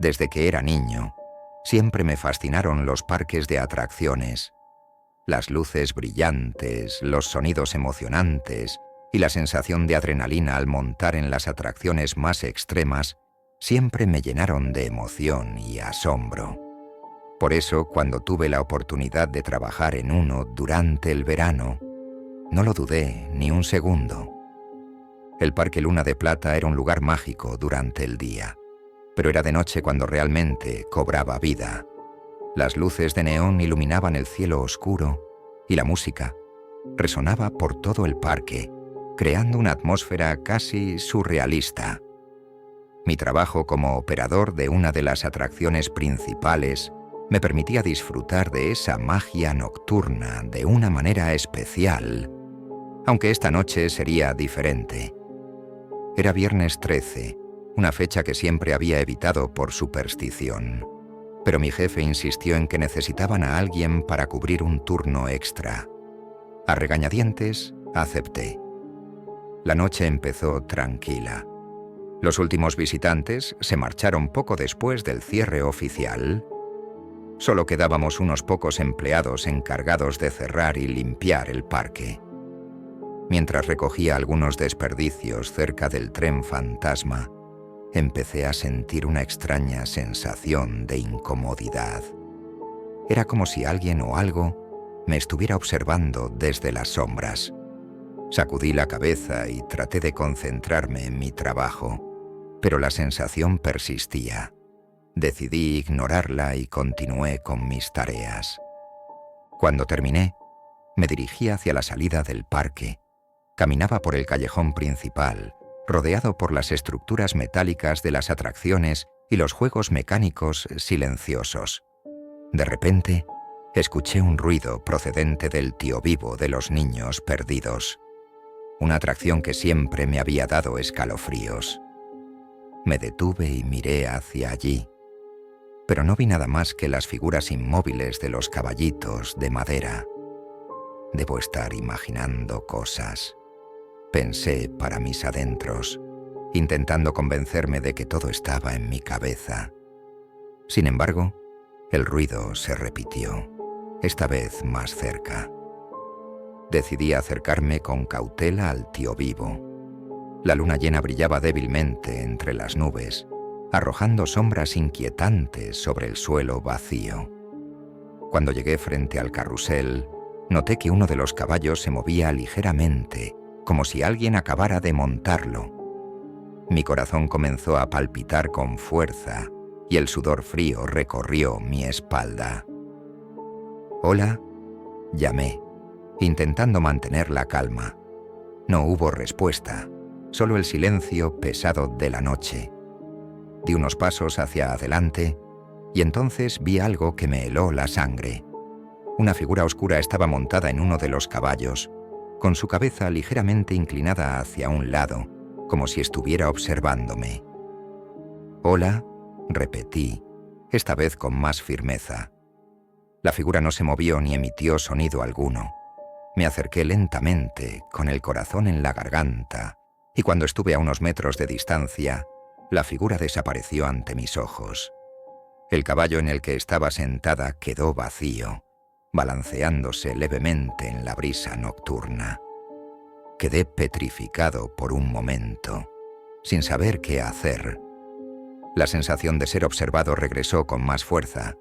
Desde que era niño, siempre me fascinaron los parques de atracciones. Las luces brillantes, los sonidos emocionantes y la sensación de adrenalina al montar en las atracciones más extremas siempre me llenaron de emoción y asombro. Por eso, cuando tuve la oportunidad de trabajar en uno durante el verano, no lo dudé ni un segundo. El Parque Luna de Plata era un lugar mágico durante el día, pero era de noche cuando realmente cobraba vida. Las luces de neón iluminaban el cielo oscuro y la música resonaba por todo el parque, creando una atmósfera casi surrealista. Mi trabajo como operador de una de las atracciones principales me permitía disfrutar de esa magia nocturna de una manera especial, aunque esta noche sería diferente. Era viernes 13, una fecha que siempre había evitado por superstición, pero mi jefe insistió en que necesitaban a alguien para cubrir un turno extra. A regañadientes, acepté. La noche empezó tranquila. Los últimos visitantes se marcharon poco después del cierre oficial. Solo quedábamos unos pocos empleados encargados de cerrar y limpiar el parque. Mientras recogía algunos desperdicios cerca del tren fantasma, empecé a sentir una extraña sensación de incomodidad. Era como si alguien o algo me estuviera observando desde las sombras. Sacudí la cabeza y traté de concentrarme en mi trabajo, pero la sensación persistía. Decidí ignorarla y continué con mis tareas. Cuando terminé, me dirigí hacia la salida del parque. Caminaba por el callejón principal, rodeado por las estructuras metálicas de las atracciones y los juegos mecánicos silenciosos. De repente, escuché un ruido procedente del tío vivo de los niños perdidos. Una atracción que siempre me había dado escalofríos. Me detuve y miré hacia allí, pero no vi nada más que las figuras inmóviles de los caballitos de madera. Debo estar imaginando cosas, pensé para mis adentros, intentando convencerme de que todo estaba en mi cabeza. Sin embargo, el ruido se repitió, esta vez más cerca. Decidí acercarme con cautela al tío vivo. La luna llena brillaba débilmente entre las nubes, arrojando sombras inquietantes sobre el suelo vacío. Cuando llegué frente al carrusel, noté que uno de los caballos se movía ligeramente, como si alguien acabara de montarlo. Mi corazón comenzó a palpitar con fuerza y el sudor frío recorrió mi espalda. «Hola», llamé, intentando mantener la calma. No hubo respuesta, solo el silencio pesado de la noche. Di unos pasos hacia adelante y entonces vi algo que me heló la sangre. Una figura oscura estaba montada en uno de los caballos, con su cabeza ligeramente inclinada hacia un lado, como si estuviera observándome. «Hola», repetí, esta vez con más firmeza. La figura no se movió ni emitió sonido alguno. Me acerqué lentamente, con el corazón en la garganta, y cuando estuve a unos metros de distancia, la figura desapareció ante mis ojos. El caballo en el que estaba sentada quedó vacío, balanceándose levemente en la brisa nocturna. Quedé petrificado por un momento, sin saber qué hacer. La sensación de ser observado regresó con más fuerza,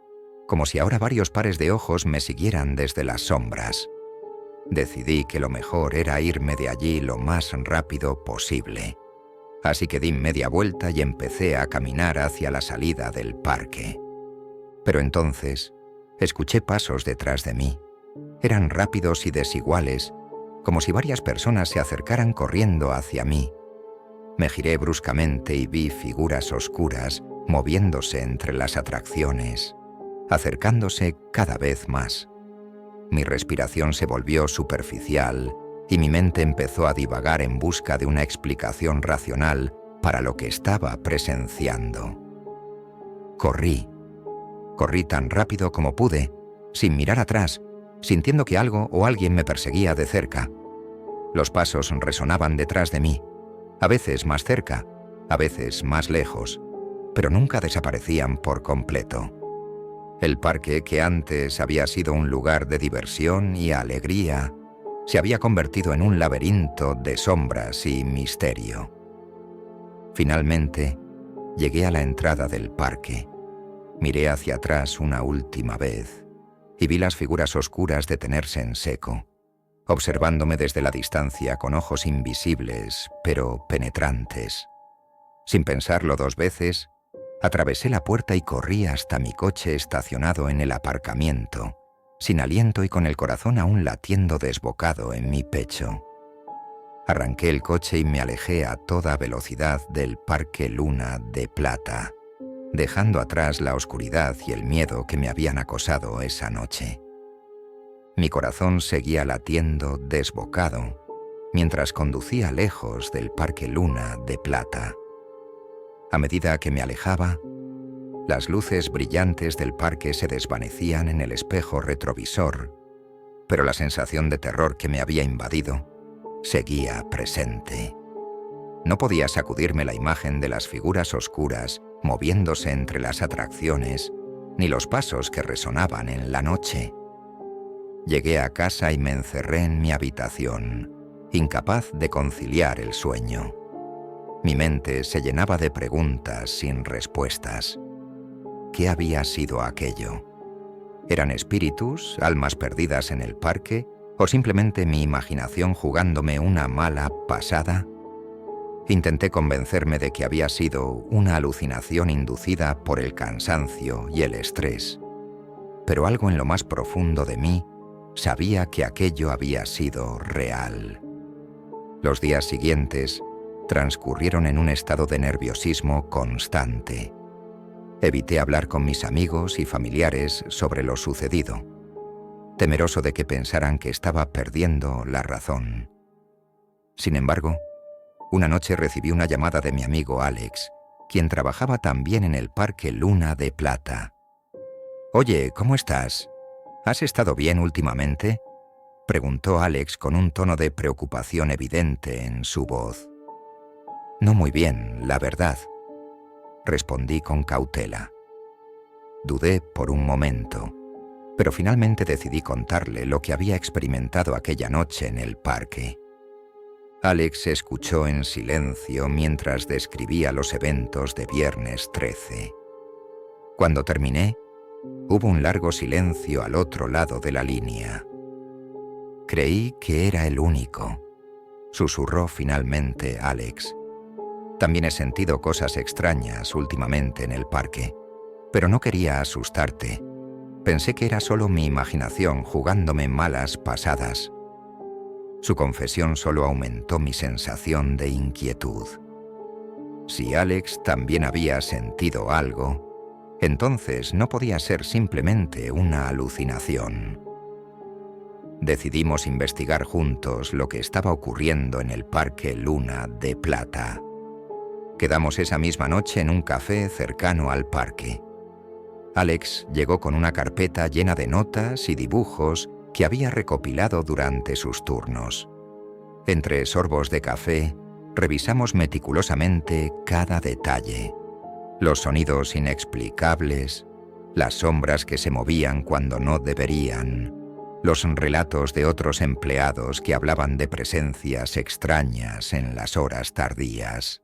como si ahora varios pares de ojos me siguieran desde las sombras. Decidí que lo mejor era irme de allí lo más rápido posible. Así que di media vuelta y empecé a caminar hacia la salida del parque. Pero entonces, escuché pasos detrás de mí. Eran rápidos y desiguales, como si varias personas se acercaran corriendo hacia mí. Me giré bruscamente y vi figuras oscuras moviéndose entre las atracciones, acercándose cada vez más. Mi respiración se volvió superficial y mi mente empezó a divagar en busca de una explicación racional para lo que estaba presenciando. Corrí tan rápido como pude, sin mirar atrás, sintiendo que algo o alguien me perseguía de cerca. Los pasos resonaban detrás de mí, a veces más cerca, a veces más lejos. pero nunca desaparecían por completo. El parque, que antes había sido un lugar de diversión y alegría, se había convertido en un laberinto de sombras y misterio. Finalmente, llegué a la entrada del parque. Miré hacia atrás una última vez y vi las figuras oscuras detenerse en seco, observándome desde la distancia con ojos invisibles, pero penetrantes. Sin pensarlo 2 veces, atravesé la puerta y corrí hasta mi coche estacionado en el aparcamiento, sin aliento y con el corazón aún latiendo desbocado en mi pecho. Arranqué el coche y me alejé a toda velocidad del Parque Luna de Plata, dejando atrás la oscuridad y el miedo que me habían acosado esa noche. Mi corazón seguía latiendo desbocado mientras conducía lejos del Parque Luna de Plata. A medida que me alejaba, las luces brillantes del parque se desvanecían en el espejo retrovisor, pero la sensación de terror que me había invadido seguía presente. No podía sacudirme la imagen de las figuras oscuras moviéndose entre las atracciones, ni los pasos que resonaban en la noche. Llegué a casa y me encerré en mi habitación, incapaz de conciliar el sueño. Mi mente se llenaba de preguntas sin respuestas. ¿Qué había sido aquello? ¿Eran espíritus, almas perdidas en el parque, o simplemente mi imaginación jugándome una mala pasada? Intenté convencerme de que había sido una alucinación inducida por el cansancio y el estrés, pero algo en lo más profundo de mí sabía que aquello había sido real. Los días siguientes transcurrieron en un estado de nerviosismo constante. Evité hablar con mis amigos y familiares sobre lo sucedido, temeroso de que pensaran que estaba perdiendo la razón. Sin embargo, una noche recibí una llamada de mi amigo Alex, quien trabajaba también en el Parque Luna de Plata. «Oye, ¿cómo estás? ¿Has estado bien últimamente?», preguntó Alex con un tono de preocupación evidente en su voz. «No muy bien, la verdad», respondí con cautela. Dudé por un momento, pero finalmente decidí contarle lo que había experimentado aquella noche en el parque. Alex escuchó en silencio mientras describía los eventos de Viernes 13. Cuando terminé, hubo un largo silencio al otro lado de la línea. «Creí que era el único», susurró finalmente Alex. «También he sentido cosas extrañas últimamente en el parque, pero no quería asustarte. Pensé que era solo mi imaginación jugándome malas pasadas». Su confesión solo aumentó mi sensación de inquietud. Si Alex también había sentido algo, entonces no podía ser simplemente una alucinación. Decidimos investigar juntos lo que estaba ocurriendo en el Parque Luna de Plata. Quedamos esa misma noche en un café cercano al parque. Alex llegó con una carpeta llena de notas y dibujos que había recopilado durante sus turnos. Entre sorbos de café, revisamos meticulosamente cada detalle. Los sonidos inexplicables, las sombras que se movían cuando no deberían, los relatos de otros empleados que hablaban de presencias extrañas en las horas tardías.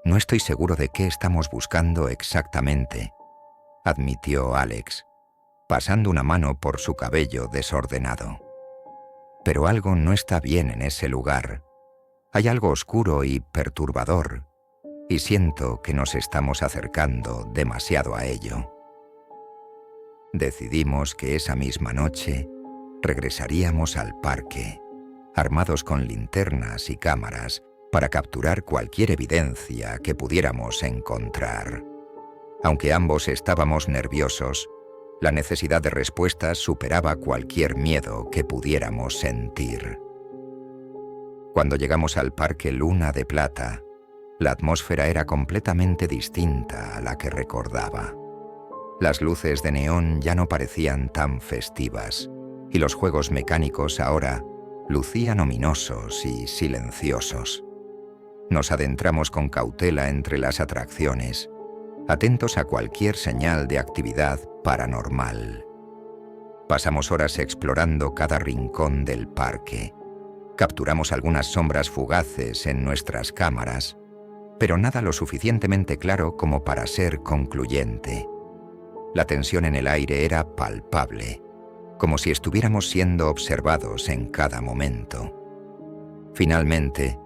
«No estoy seguro de qué estamos buscando exactamente», admitió Alex, pasando una mano por su cabello desordenado. «Pero algo no está bien en ese lugar. Hay algo oscuro y perturbador, y siento que nos estamos acercando demasiado a ello». Decidimos que esa misma noche regresaríamos al parque, armados con linternas y cámaras, para capturar cualquier evidencia que pudiéramos encontrar. Aunque ambos estábamos nerviosos, la necesidad de respuestas superaba cualquier miedo que pudiéramos sentir. Cuando llegamos al Parque Luna de Plata, la atmósfera era completamente distinta a la que recordaba. Las luces de neón ya no parecían tan festivas, y los juegos mecánicos ahora lucían ominosos y silenciosos. Nos adentramos con cautela entre las atracciones, atentos a cualquier señal de actividad paranormal. Pasamos horas explorando cada rincón del parque. Capturamos algunas sombras fugaces en nuestras cámaras, pero nada lo suficientemente claro como para ser concluyente. La tensión en el aire era palpable, como si estuviéramos siendo observados en cada momento. Finalmente,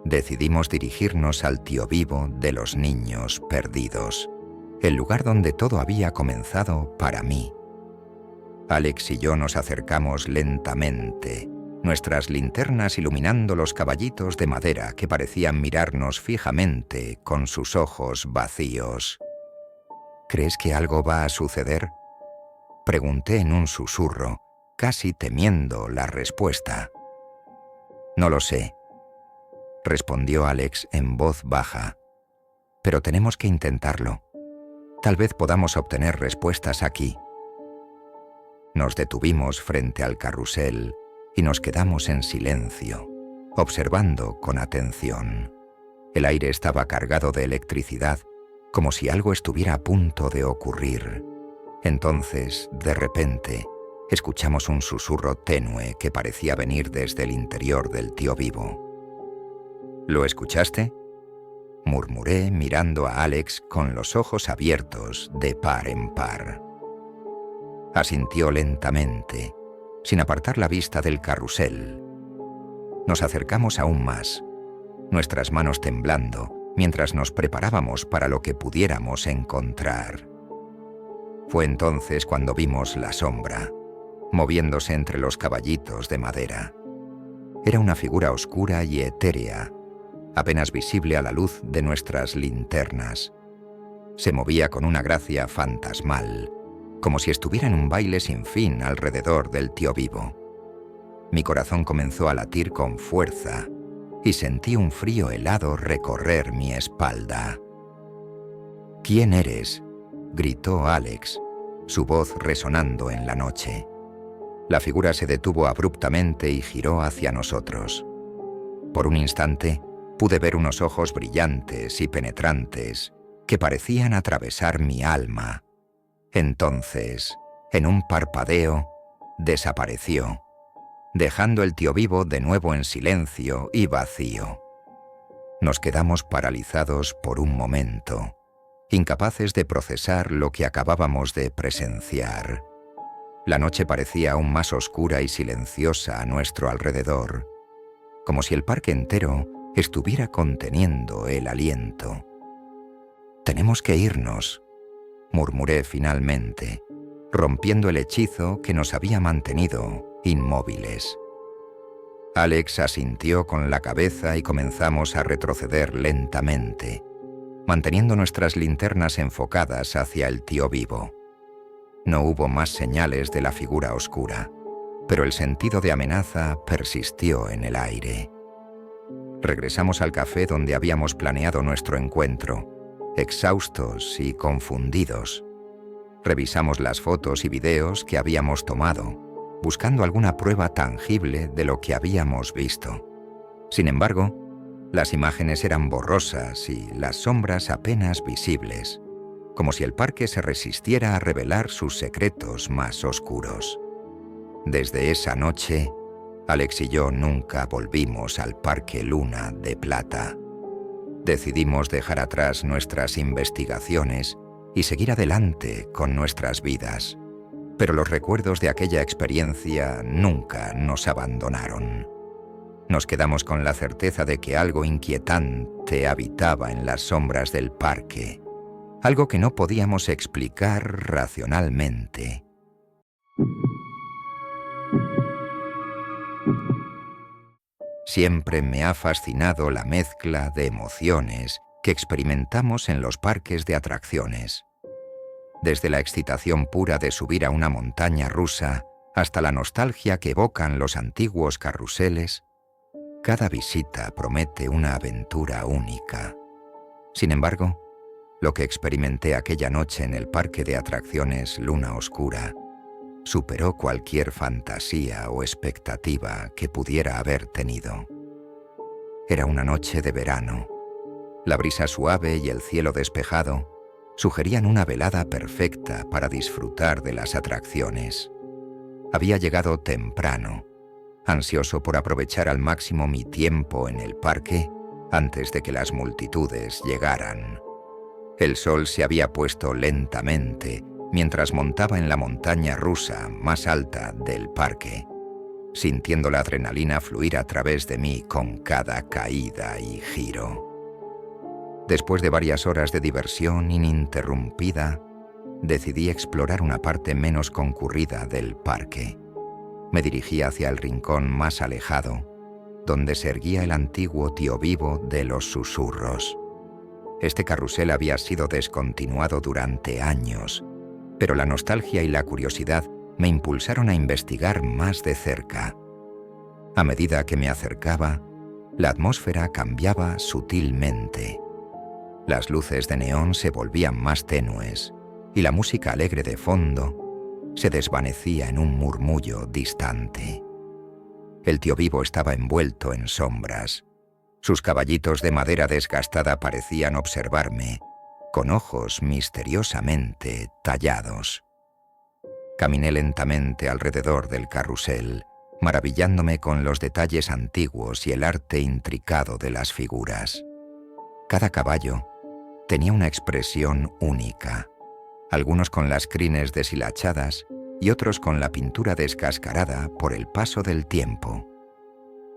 decidimos dirigirnos al Tío Vivo de los niños perdidos, el lugar donde todo había comenzado para mí. Alex y yo nos acercamos lentamente, nuestras linternas iluminando los caballitos de madera que parecían mirarnos fijamente con sus ojos vacíos. ¿Crees que algo va a suceder?, pregunté en un susurro, casi temiendo la respuesta. No lo sé, respondió Alex en voz baja, pero tenemos que intentarlo. Tal vez podamos obtener respuestas aquí. Nos detuvimos frente al carrusel y nos quedamos en silencio, observando con atención. El aire estaba cargado de electricidad, como si algo estuviera a punto de ocurrir. Entonces, de repente, escuchamos un susurro tenue que parecía venir desde el interior del Tío Vivo. ¿Lo escuchaste?, murmuré mirando a Alex con los ojos abiertos de par en par. Asintió lentamente, sin apartar la vista del carrusel. Nos acercamos aún más, nuestras manos temblando, mientras nos preparábamos para lo que pudiéramos encontrar. Fue entonces cuando vimos la sombra, moviéndose entre los caballitos de madera. Era una figura oscura y etérea, apenas visible a la luz de nuestras linternas. Se movía con una gracia fantasmal, como si estuviera en un baile sin fin alrededor del Tío Vivo. Mi corazón comenzó a latir con fuerza y sentí un frío helado recorrer mi espalda. «¿Quién eres?», gritó Alex, su voz resonando en la noche. La figura se detuvo abruptamente y giró hacia nosotros. Por un instante, pude ver unos ojos brillantes y penetrantes que parecían atravesar mi alma. Entonces, en un parpadeo, desapareció, dejando el Tío Vivo de nuevo en silencio y vacío. Nos quedamos paralizados por un momento, incapaces de procesar lo que acabábamos de presenciar. La noche parecía aún más oscura y silenciosa a nuestro alrededor, como si el parque entero estuviera conteniendo el aliento. «Tenemos que irnos», murmuré finalmente, rompiendo el hechizo que nos había mantenido inmóviles. Alex asintió con la cabeza y comenzamos a retroceder lentamente, manteniendo nuestras linternas enfocadas hacia el Tío Vivo. No hubo más señales de la figura oscura, pero el sentido de amenaza persistió en el aire. Regresamos al café donde habíamos planeado nuestro encuentro, exhaustos y confundidos. Revisamos las fotos y videos que habíamos tomado, buscando alguna prueba tangible de lo que habíamos visto. Sin embargo, las imágenes eran borrosas y las sombras apenas visibles, como si el parque se resistiera a revelar sus secretos más oscuros. Desde esa noche, Alex y yo nunca volvimos al Parque Luna de Plata. Decidimos dejar atrás nuestras investigaciones y seguir adelante con nuestras vidas, pero los recuerdos de aquella experiencia nunca nos abandonaron. Nos quedamos con la certeza de que algo inquietante habitaba en las sombras del parque, algo que no podíamos explicar racionalmente. Siempre me ha fascinado la mezcla de emociones que experimentamos en los parques de atracciones. Desde la excitación pura de subir a una montaña rusa hasta la nostalgia que evocan los antiguos carruseles, cada visita promete una aventura única. Sin embargo, lo que experimenté aquella noche en el parque de atracciones Luna Oscura superó cualquier fantasía o expectativa que pudiera haber tenido. Era una noche de verano, la brisa suave y el cielo despejado sugerían una velada perfecta para disfrutar de las atracciones. Había llegado temprano, ansioso por aprovechar al máximo mi tiempo en el parque antes de que las multitudes llegaran. El sol se había puesto lentamente mientras montaba en la montaña rusa más alta del parque, sintiendo la adrenalina fluir a través de mí con cada caída y giro. Después de varias horas de diversión ininterrumpida, decidí explorar una parte menos concurrida del parque. Me dirigí hacia el rincón más alejado, donde se erguía el antiguo tío vivo de los susurros. Este carrusel había sido descontinuado durante años, pero la nostalgia y la curiosidad me impulsaron a investigar más de cerca. A medida que me acercaba, la atmósfera cambiaba sutilmente. Las luces de neón se volvían más tenues y la música alegre de fondo se desvanecía en un murmullo distante. El tío vivo estaba envuelto en sombras. Sus caballitos de madera desgastada parecían observarme, con ojos misteriosamente tallados. Caminé lentamente alrededor del carrusel, maravillándome con los detalles antiguos y el arte intricado de las figuras. Cada caballo tenía una expresión única, algunos con las crines deshilachadas y otros con la pintura descascarada por el paso del tiempo.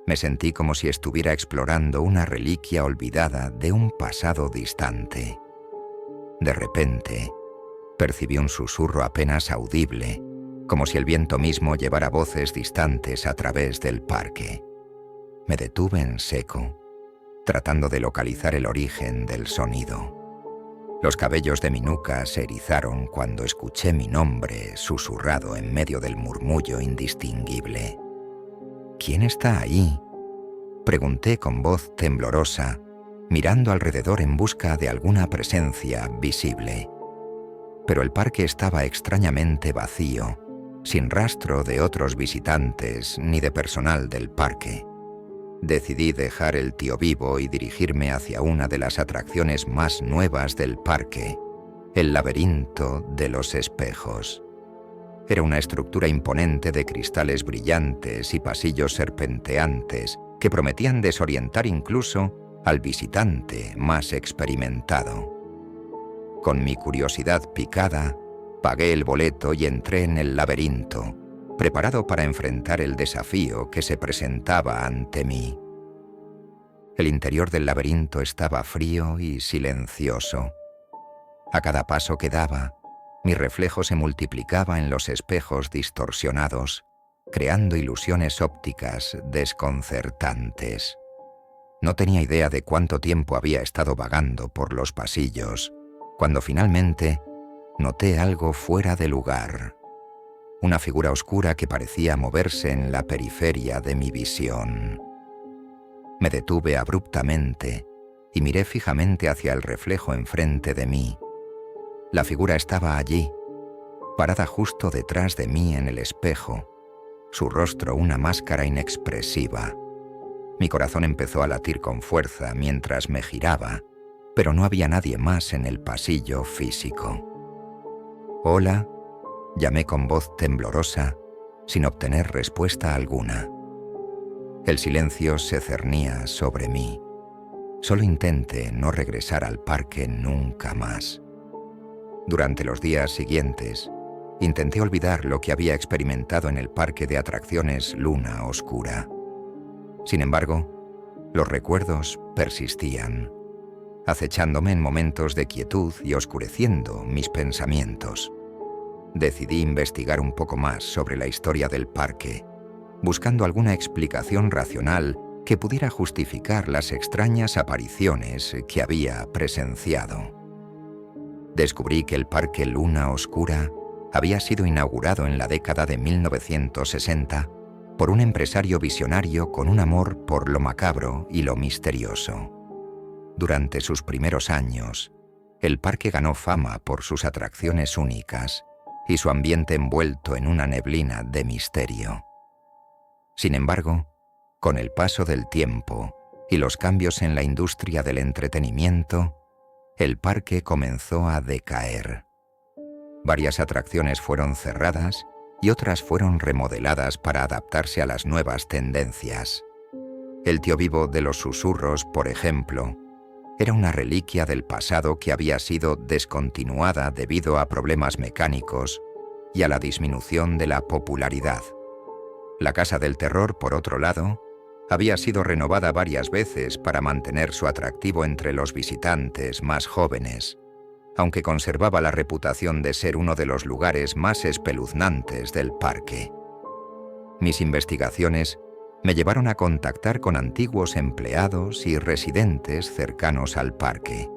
Me sentí como si estuviera explorando una reliquia olvidada de un pasado distante. De repente, percibí un susurro apenas audible, como si el viento mismo llevara voces distantes a través del parque. Me detuve en seco, tratando de localizar el origen del sonido. Los cabellos de mi nuca se erizaron cuando escuché mi nombre susurrado en medio del murmullo indistinguible. ¿Quién está ahí?, pregunté con voz temblorosa, mirando alrededor en busca de alguna presencia visible. Pero el parque estaba extrañamente vacío, sin rastro de otros visitantes ni de personal del parque. Decidí dejar el tío vivo y dirigirme hacia una de las atracciones más nuevas del parque, el laberinto de los espejos. Era una estructura imponente de cristales brillantes y pasillos serpenteantes que prometían desorientar incluso al visitante más experimentado. Con mi curiosidad picada, pagué el boleto y entré en el laberinto, preparado para enfrentar el desafío que se presentaba ante mí. El interior del laberinto estaba frío y silencioso. A cada paso que daba, mi reflejo se multiplicaba en los espejos distorsionados, creando ilusiones ópticas desconcertantes. No tenía idea de cuánto tiempo había estado vagando por los pasillos, cuando finalmente noté algo fuera de lugar. Una figura oscura que parecía moverse en la periferia de mi visión. Me detuve abruptamente y miré fijamente hacia el reflejo enfrente de mí. La figura estaba allí, parada justo detrás de mí en el espejo, su rostro una máscara inexpresiva. Mi corazón empezó a latir con fuerza mientras me giraba, pero no había nadie más en el pasillo físico. «Hola», llamé con voz temblorosa, sin obtener respuesta alguna. El silencio se cernía sobre mí. Solo intenté no regresar al parque nunca más. Durante los días siguientes, intenté olvidar lo que había experimentado en el parque de atracciones Luna Oscura. Sin embargo, los recuerdos persistían, acechándome en momentos de quietud y oscureciendo mis pensamientos. Decidí investigar un poco más sobre la historia del parque, buscando alguna explicación racional que pudiera justificar las extrañas apariciones que había presenciado. Descubrí que el Parque Luna Oscura había sido inaugurado en la década de 1960 por un empresario visionario con un amor por lo macabro y lo misterioso. Durante sus primeros años, el parque ganó fama por sus atracciones únicas y su ambiente envuelto en una neblina de misterio. Sin embargo, con el paso del tiempo y los cambios en la industria del entretenimiento, el parque comenzó a decaer. Varias atracciones fueron cerradas y otras fueron remodeladas para adaptarse a las nuevas tendencias. El tío vivo de los susurros, por ejemplo, era una reliquia del pasado que había sido descontinuada debido a problemas mecánicos y a la disminución de la popularidad. La Casa del Terror, por otro lado, había sido renovada varias veces para mantener su atractivo entre los visitantes más jóvenes, aunque conservaba la reputación de ser uno de los lugares más espeluznantes del parque. Mis investigaciones me llevaron a contactar con antiguos empleados y residentes cercanos al parque.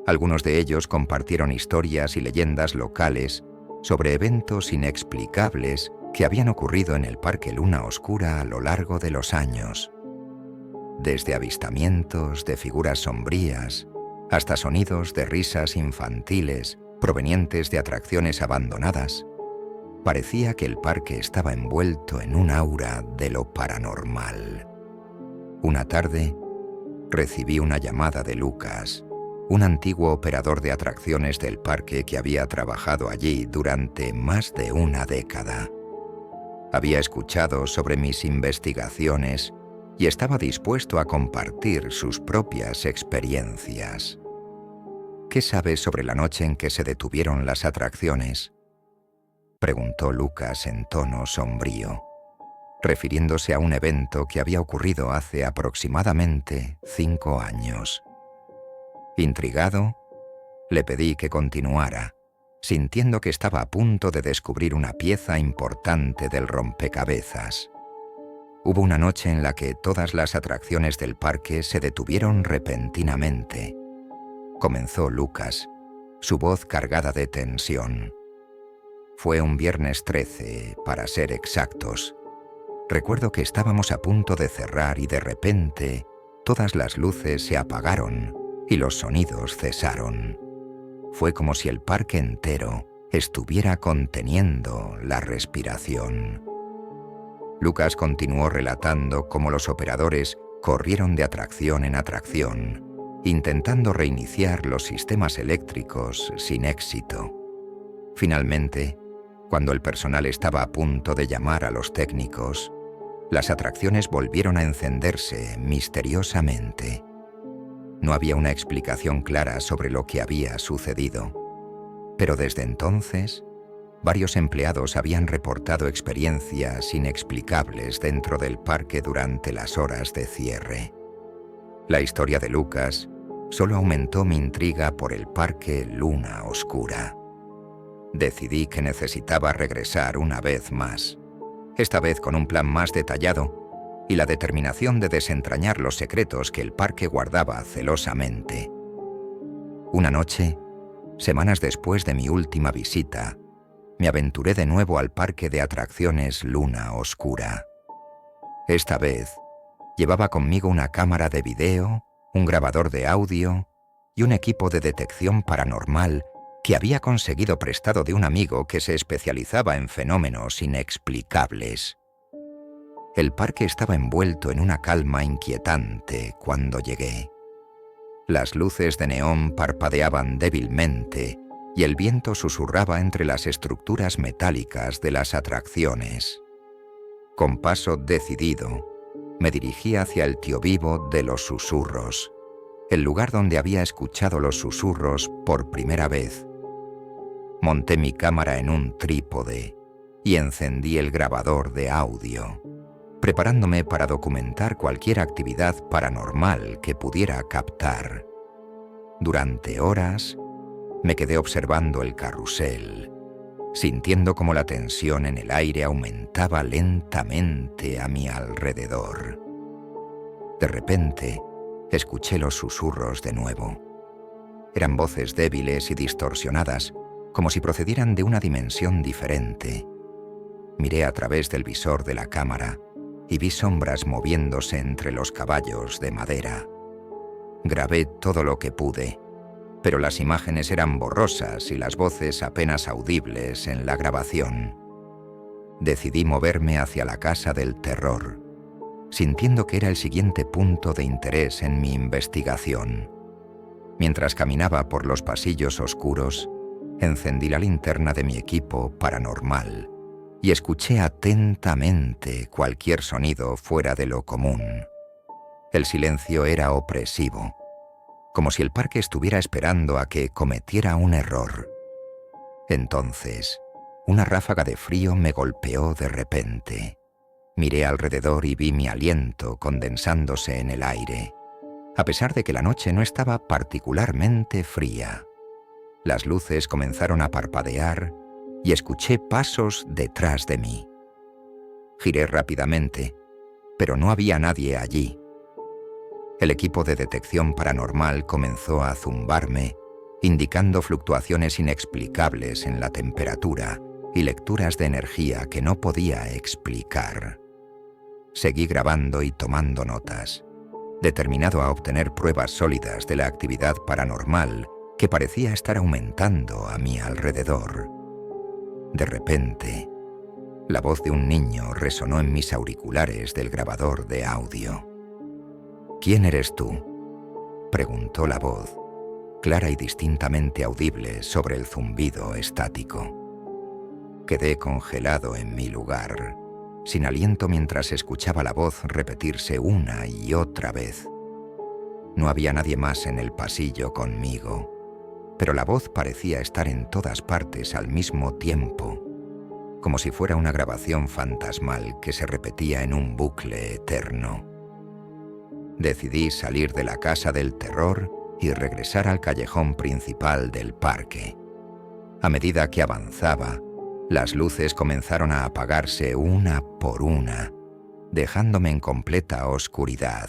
Algunos de ellos compartieron historias y leyendas locales sobre eventos inexplicables que habían ocurrido en el Parque Luna Oscura a lo largo de los años. Desde avistamientos de figuras sombrías hasta sonidos de risas infantiles provenientes de atracciones abandonadas, parecía que el parque estaba envuelto en un aura de lo paranormal. Una tarde, recibí una llamada de Lucas, un antiguo operador de atracciones del parque que había trabajado allí durante más de una década. Había escuchado sobre mis investigaciones y estaba dispuesto a compartir sus propias experiencias. ¿Qué sabes sobre la noche en que se detuvieron las atracciones?, preguntó Lucas en tono sombrío, refiriéndose a un evento que había ocurrido hace aproximadamente 5 años. Intrigado, le pedí que continuara, sintiendo que estaba a punto de descubrir una pieza importante del rompecabezas. Hubo una noche en la que todas las atracciones del parque se detuvieron repentinamente. Comenzó Lucas, su voz cargada de tensión. Fue un viernes 13, para ser exactos. Recuerdo que estábamos a punto de cerrar y de repente todas las luces se apagaron y los sonidos cesaron. Fue como si el parque entero estuviera conteniendo la respiración. Lucas continuó relatando cómo los operadores corrieron de atracción en atracción, intentando reiniciar los sistemas eléctricos sin éxito. Finalmente, cuando el personal estaba a punto de llamar a los técnicos, las atracciones volvieron a encenderse misteriosamente. No había una explicación clara sobre lo que había sucedido, pero desde entonces, varios empleados habían reportado experiencias inexplicables dentro del parque durante las horas de cierre. La historia de Lucas solo aumentó mi intriga por el Parque Luna Oscura. Decidí que necesitaba regresar una vez más, esta vez con un plan más detallado y la determinación de desentrañar los secretos que el parque guardaba celosamente. Una noche, semanas después de mi última visita, me aventuré de nuevo al parque de atracciones Luna Oscura. Esta vez, llevaba conmigo una cámara de video, un grabador de audio y un equipo de detección paranormal que había conseguido prestado de un amigo que se especializaba en fenómenos inexplicables. El parque estaba envuelto en una calma inquietante cuando llegué. Las luces de neón parpadeaban débilmente y el viento susurraba entre las estructuras metálicas de las atracciones. Con paso decidido, me dirigí hacia el tío vivo de los susurros, el lugar donde había escuchado los susurros por primera vez. Monté mi cámara en un trípode y encendí el grabador de audio, preparándome para documentar cualquier actividad paranormal que pudiera captar. Durante horas, me quedé observando el carrusel, sintiendo cómo la tensión en el aire aumentaba lentamente a mi alrededor. De repente, escuché los susurros de nuevo. Eran voces débiles y distorsionadas, como si procedieran de una dimensión diferente. Miré a través del visor de la cámara y vi sombras moviéndose entre los caballos de madera. Grabé todo lo que pude, pero las imágenes eran borrosas y las voces apenas audibles en la grabación. Decidí moverme hacia la Casa del Terror, sintiendo que era el siguiente punto de interés en mi investigación. Mientras caminaba por los pasillos oscuros, encendí la linterna de mi equipo paranormal y escuché atentamente cualquier sonido fuera de lo común. El silencio era opresivo, como si el parque estuviera esperando a que cometiera un error. Entonces, una ráfaga de frío me golpeó de repente. Miré alrededor y vi mi aliento condensándose en el aire, a pesar de que la noche no estaba particularmente fría. Las luces comenzaron a parpadear y escuché pasos detrás de mí. Giré rápidamente, pero no había nadie allí. El equipo de detección paranormal comenzó a zumbarme, indicando fluctuaciones inexplicables en la temperatura y lecturas de energía que no podía explicar. Seguí grabando y tomando notas, determinado a obtener pruebas sólidas de la actividad paranormal que parecía estar aumentando a mi alrededor. De repente, la voz de un niño resonó en mis auriculares del grabador de audio. «¿Quién eres tú?», preguntó la voz, clara y distintamente audible sobre el zumbido estático. Quedé congelado en mi lugar, sin aliento mientras escuchaba la voz repetirse una y otra vez. No había nadie más en el pasillo conmigo, pero la voz parecía estar en todas partes al mismo tiempo, como si fuera una grabación fantasmal que se repetía en un bucle eterno. Decidí salir de la casa del terror y regresar al callejón principal del parque. A medida que avanzaba, las luces comenzaron a apagarse una por una, dejándome en completa oscuridad.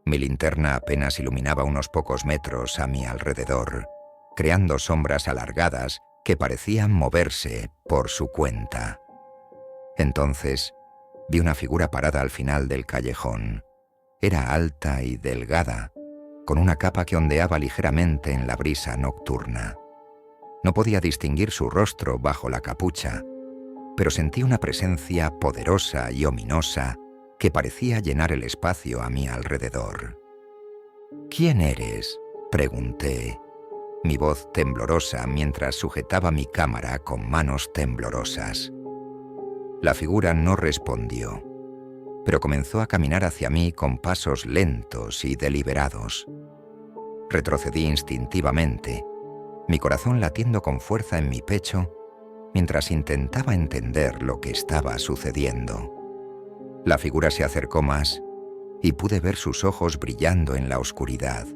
Mi linterna apenas iluminaba unos pocos metros a mi alrededor, creando sombras alargadas que parecían moverse por su cuenta. Entonces, vi una figura parada al final del callejón. Era alta y delgada, con una capa que ondeaba ligeramente en la brisa nocturna. No podía distinguir su rostro bajo la capucha, pero sentí una presencia poderosa y ominosa que parecía llenar el espacio a mi alrededor. «¿Quién eres?», pregunté, mi voz temblorosa mientras sujetaba mi cámara con manos temblorosas. La figura no respondió, pero comenzó a caminar hacia mí con pasos lentos y deliberados. Retrocedí instintivamente, mi corazón latiendo con fuerza en mi pecho, mientras intentaba entender lo que estaba sucediendo. La figura se acercó más y pude ver sus ojos brillando en la oscuridad,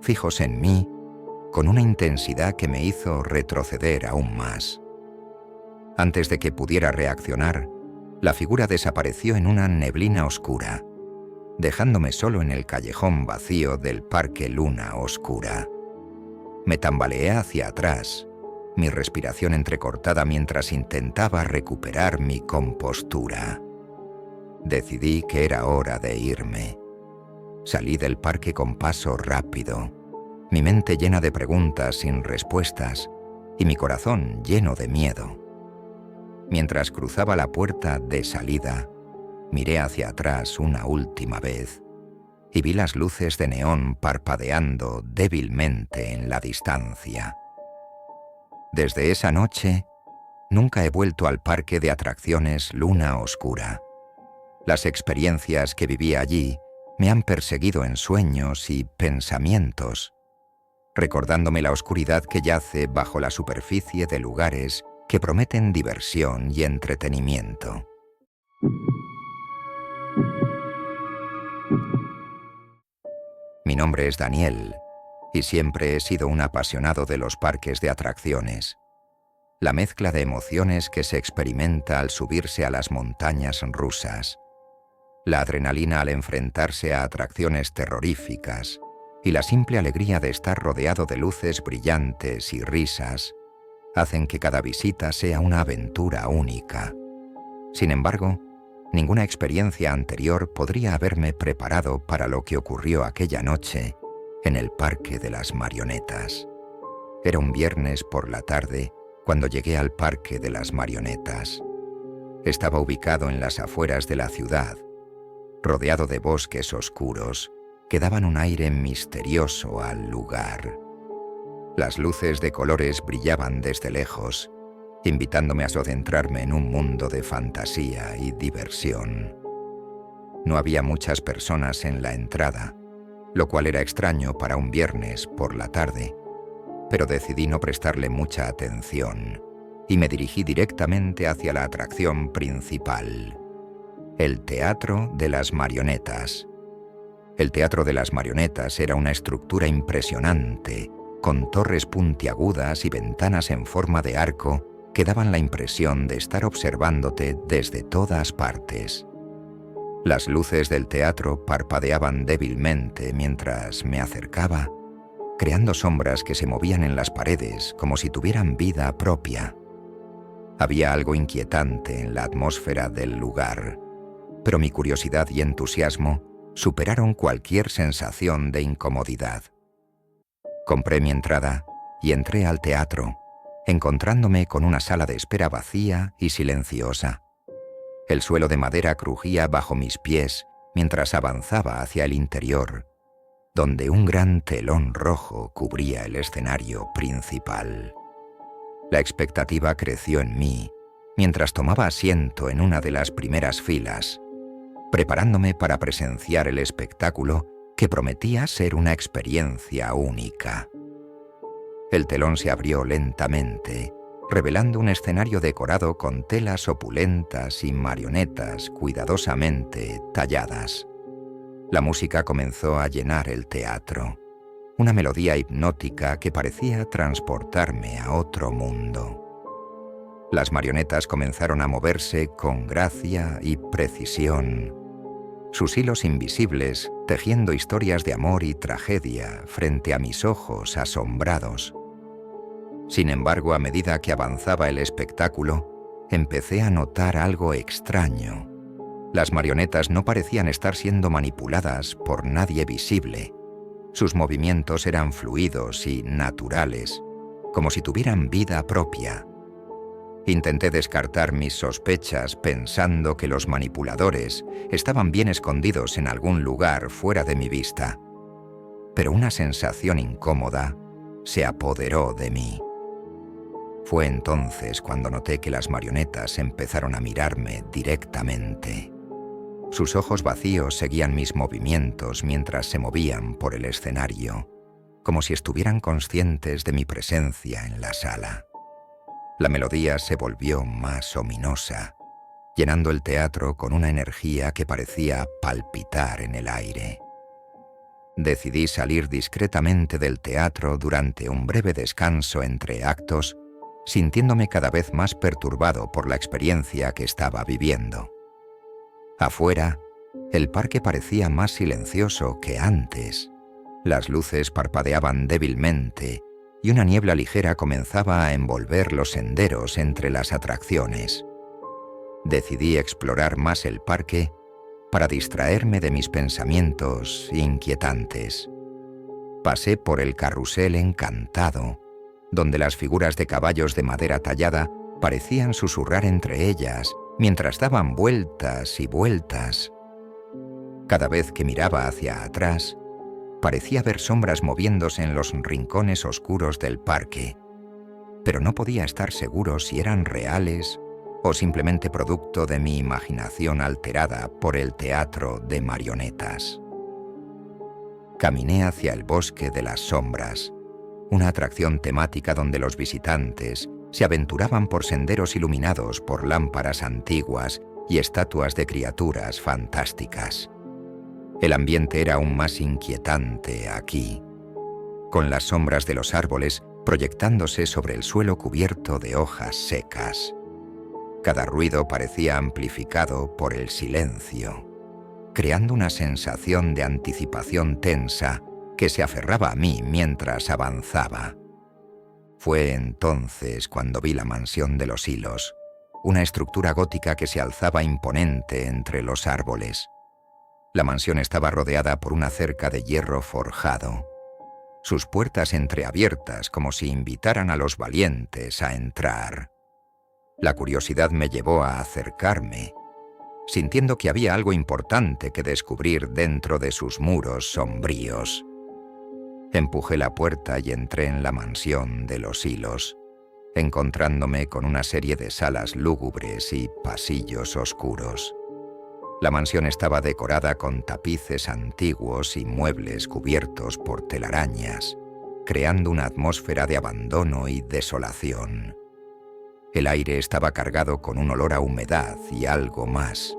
fijos en mí, con una intensidad que me hizo retroceder aún más. Antes de que pudiera reaccionar, la figura desapareció en una neblina oscura, dejándome solo en el callejón vacío del Parque Luna Oscura. Me tambaleé hacia atrás, mi respiración entrecortada mientras intentaba recuperar mi compostura. Decidí que era hora de irme. Salí del parque con paso rápido, mi mente llena de preguntas sin respuestas y mi corazón lleno de miedo. Mientras cruzaba la puerta de salida, miré hacia atrás una última vez y vi las luces de neón parpadeando débilmente en la distancia. Desde esa noche, nunca he vuelto al parque de atracciones Luna Oscura. Las experiencias que viví allí me han perseguido en sueños y pensamientos, recordándome la oscuridad que yace bajo la superficie de lugares que prometen diversión y entretenimiento. Mi nombre es Daniel, y siempre he sido un apasionado de los parques de atracciones. La mezcla de emociones que se experimenta al subirse a las montañas rusas, la adrenalina al enfrentarse a atracciones terroríficas y la simple alegría de estar rodeado de luces brillantes y risas hacen que cada visita sea una aventura única. Sin embargo, ninguna experiencia anterior podría haberme preparado para lo que ocurrió aquella noche en el Parque de las Marionetas. Era un viernes por la tarde cuando llegué al Parque de las Marionetas. Estaba ubicado en las afueras de la ciudad, rodeado de bosques oscuros que daban un aire misterioso al lugar. Las luces de colores brillaban desde lejos, invitándome a adentrarme en un mundo de fantasía y diversión. No había muchas personas en la entrada, lo cual era extraño para un viernes por la tarde, pero decidí no prestarle mucha atención y me dirigí directamente hacia la atracción principal, el Teatro de las Marionetas. El Teatro de las Marionetas era una estructura impresionante, con torres puntiagudas y ventanas en forma de arco que daban la impresión de estar observándote desde todas partes. Las luces del teatro parpadeaban débilmente mientras me acercaba, creando sombras que se movían en las paredes como si tuvieran vida propia. Había algo inquietante en la atmósfera del lugar, pero mi curiosidad y entusiasmo superaron cualquier sensación de incomodidad. Compré mi entrada y entré al teatro, encontrándome con una sala de espera vacía y silenciosa. El suelo de madera crujía bajo mis pies mientras avanzaba hacia el interior, donde un gran telón rojo cubría el escenario principal. La expectativa creció en mí mientras tomaba asiento en una de las primeras filas, preparándome para presenciar el espectáculo que prometía ser una experiencia única. El telón se abrió lentamente, revelando un escenario decorado con telas opulentas y marionetas cuidadosamente talladas. La música comenzó a llenar el teatro, una melodía hipnótica que parecía transportarme a otro mundo. Las marionetas comenzaron a moverse con gracia y precisión, sus hilos invisibles tejiendo historias de amor y tragedia frente a mis ojos asombrados. Sin embargo, a medida que avanzaba el espectáculo, empecé a notar algo extraño. Las marionetas no parecían estar siendo manipuladas por nadie visible. Sus movimientos eran fluidos y naturales, como si tuvieran vida propia. Intenté descartar mis sospechas pensando que los manipuladores estaban bien escondidos en algún lugar fuera de mi vista. Pero una sensación incómoda se apoderó de mí. Fue entonces cuando noté que las marionetas empezaron a mirarme directamente. Sus ojos vacíos seguían mis movimientos mientras se movían por el escenario, como si estuvieran conscientes de mi presencia en la sala. La melodía se volvió más ominosa, llenando el teatro con una energía que parecía palpitar en el aire. Decidí salir discretamente del teatro durante un breve descanso entre actos, sintiéndome cada vez más perturbado por la experiencia que estaba viviendo. Afuera, el parque parecía más silencioso que antes. Las luces parpadeaban débilmente y una niebla ligera comenzaba a envolver los senderos entre las atracciones. Decidí explorar más el parque para distraerme de mis pensamientos inquietantes. Pasé por el carrusel encantado, donde las figuras de caballos de madera tallada parecían susurrar entre ellas mientras daban vueltas y vueltas. Cada vez que miraba hacia atrás, parecía ver sombras moviéndose en los rincones oscuros del parque, pero no podía estar seguro si eran reales o simplemente producto de mi imaginación alterada por el teatro de marionetas. Caminé hacia el bosque de las sombras, una atracción temática donde los visitantes se aventuraban por senderos iluminados por lámparas antiguas y estatuas de criaturas fantásticas. El ambiente era aún más inquietante aquí, con las sombras de los árboles proyectándose sobre el suelo cubierto de hojas secas. Cada ruido parecía amplificado por el silencio, creando una sensación de anticipación tensa que se aferraba a mí mientras avanzaba. Fue entonces cuando vi la mansión de los hilos, una estructura gótica que se alzaba imponente entre los árboles. La mansión estaba rodeada por una cerca de hierro forjado, sus puertas entreabiertas como si invitaran a los valientes a entrar. La curiosidad me llevó a acercarme, sintiendo que había algo importante que descubrir dentro de sus muros sombríos. Empujé la puerta y entré en la mansión de los hilos, encontrándome con una serie de salas lúgubres y pasillos oscuros. La mansión estaba decorada con tapices antiguos y muebles cubiertos por telarañas, creando una atmósfera de abandono y desolación. El aire estaba cargado con un olor a humedad y algo más,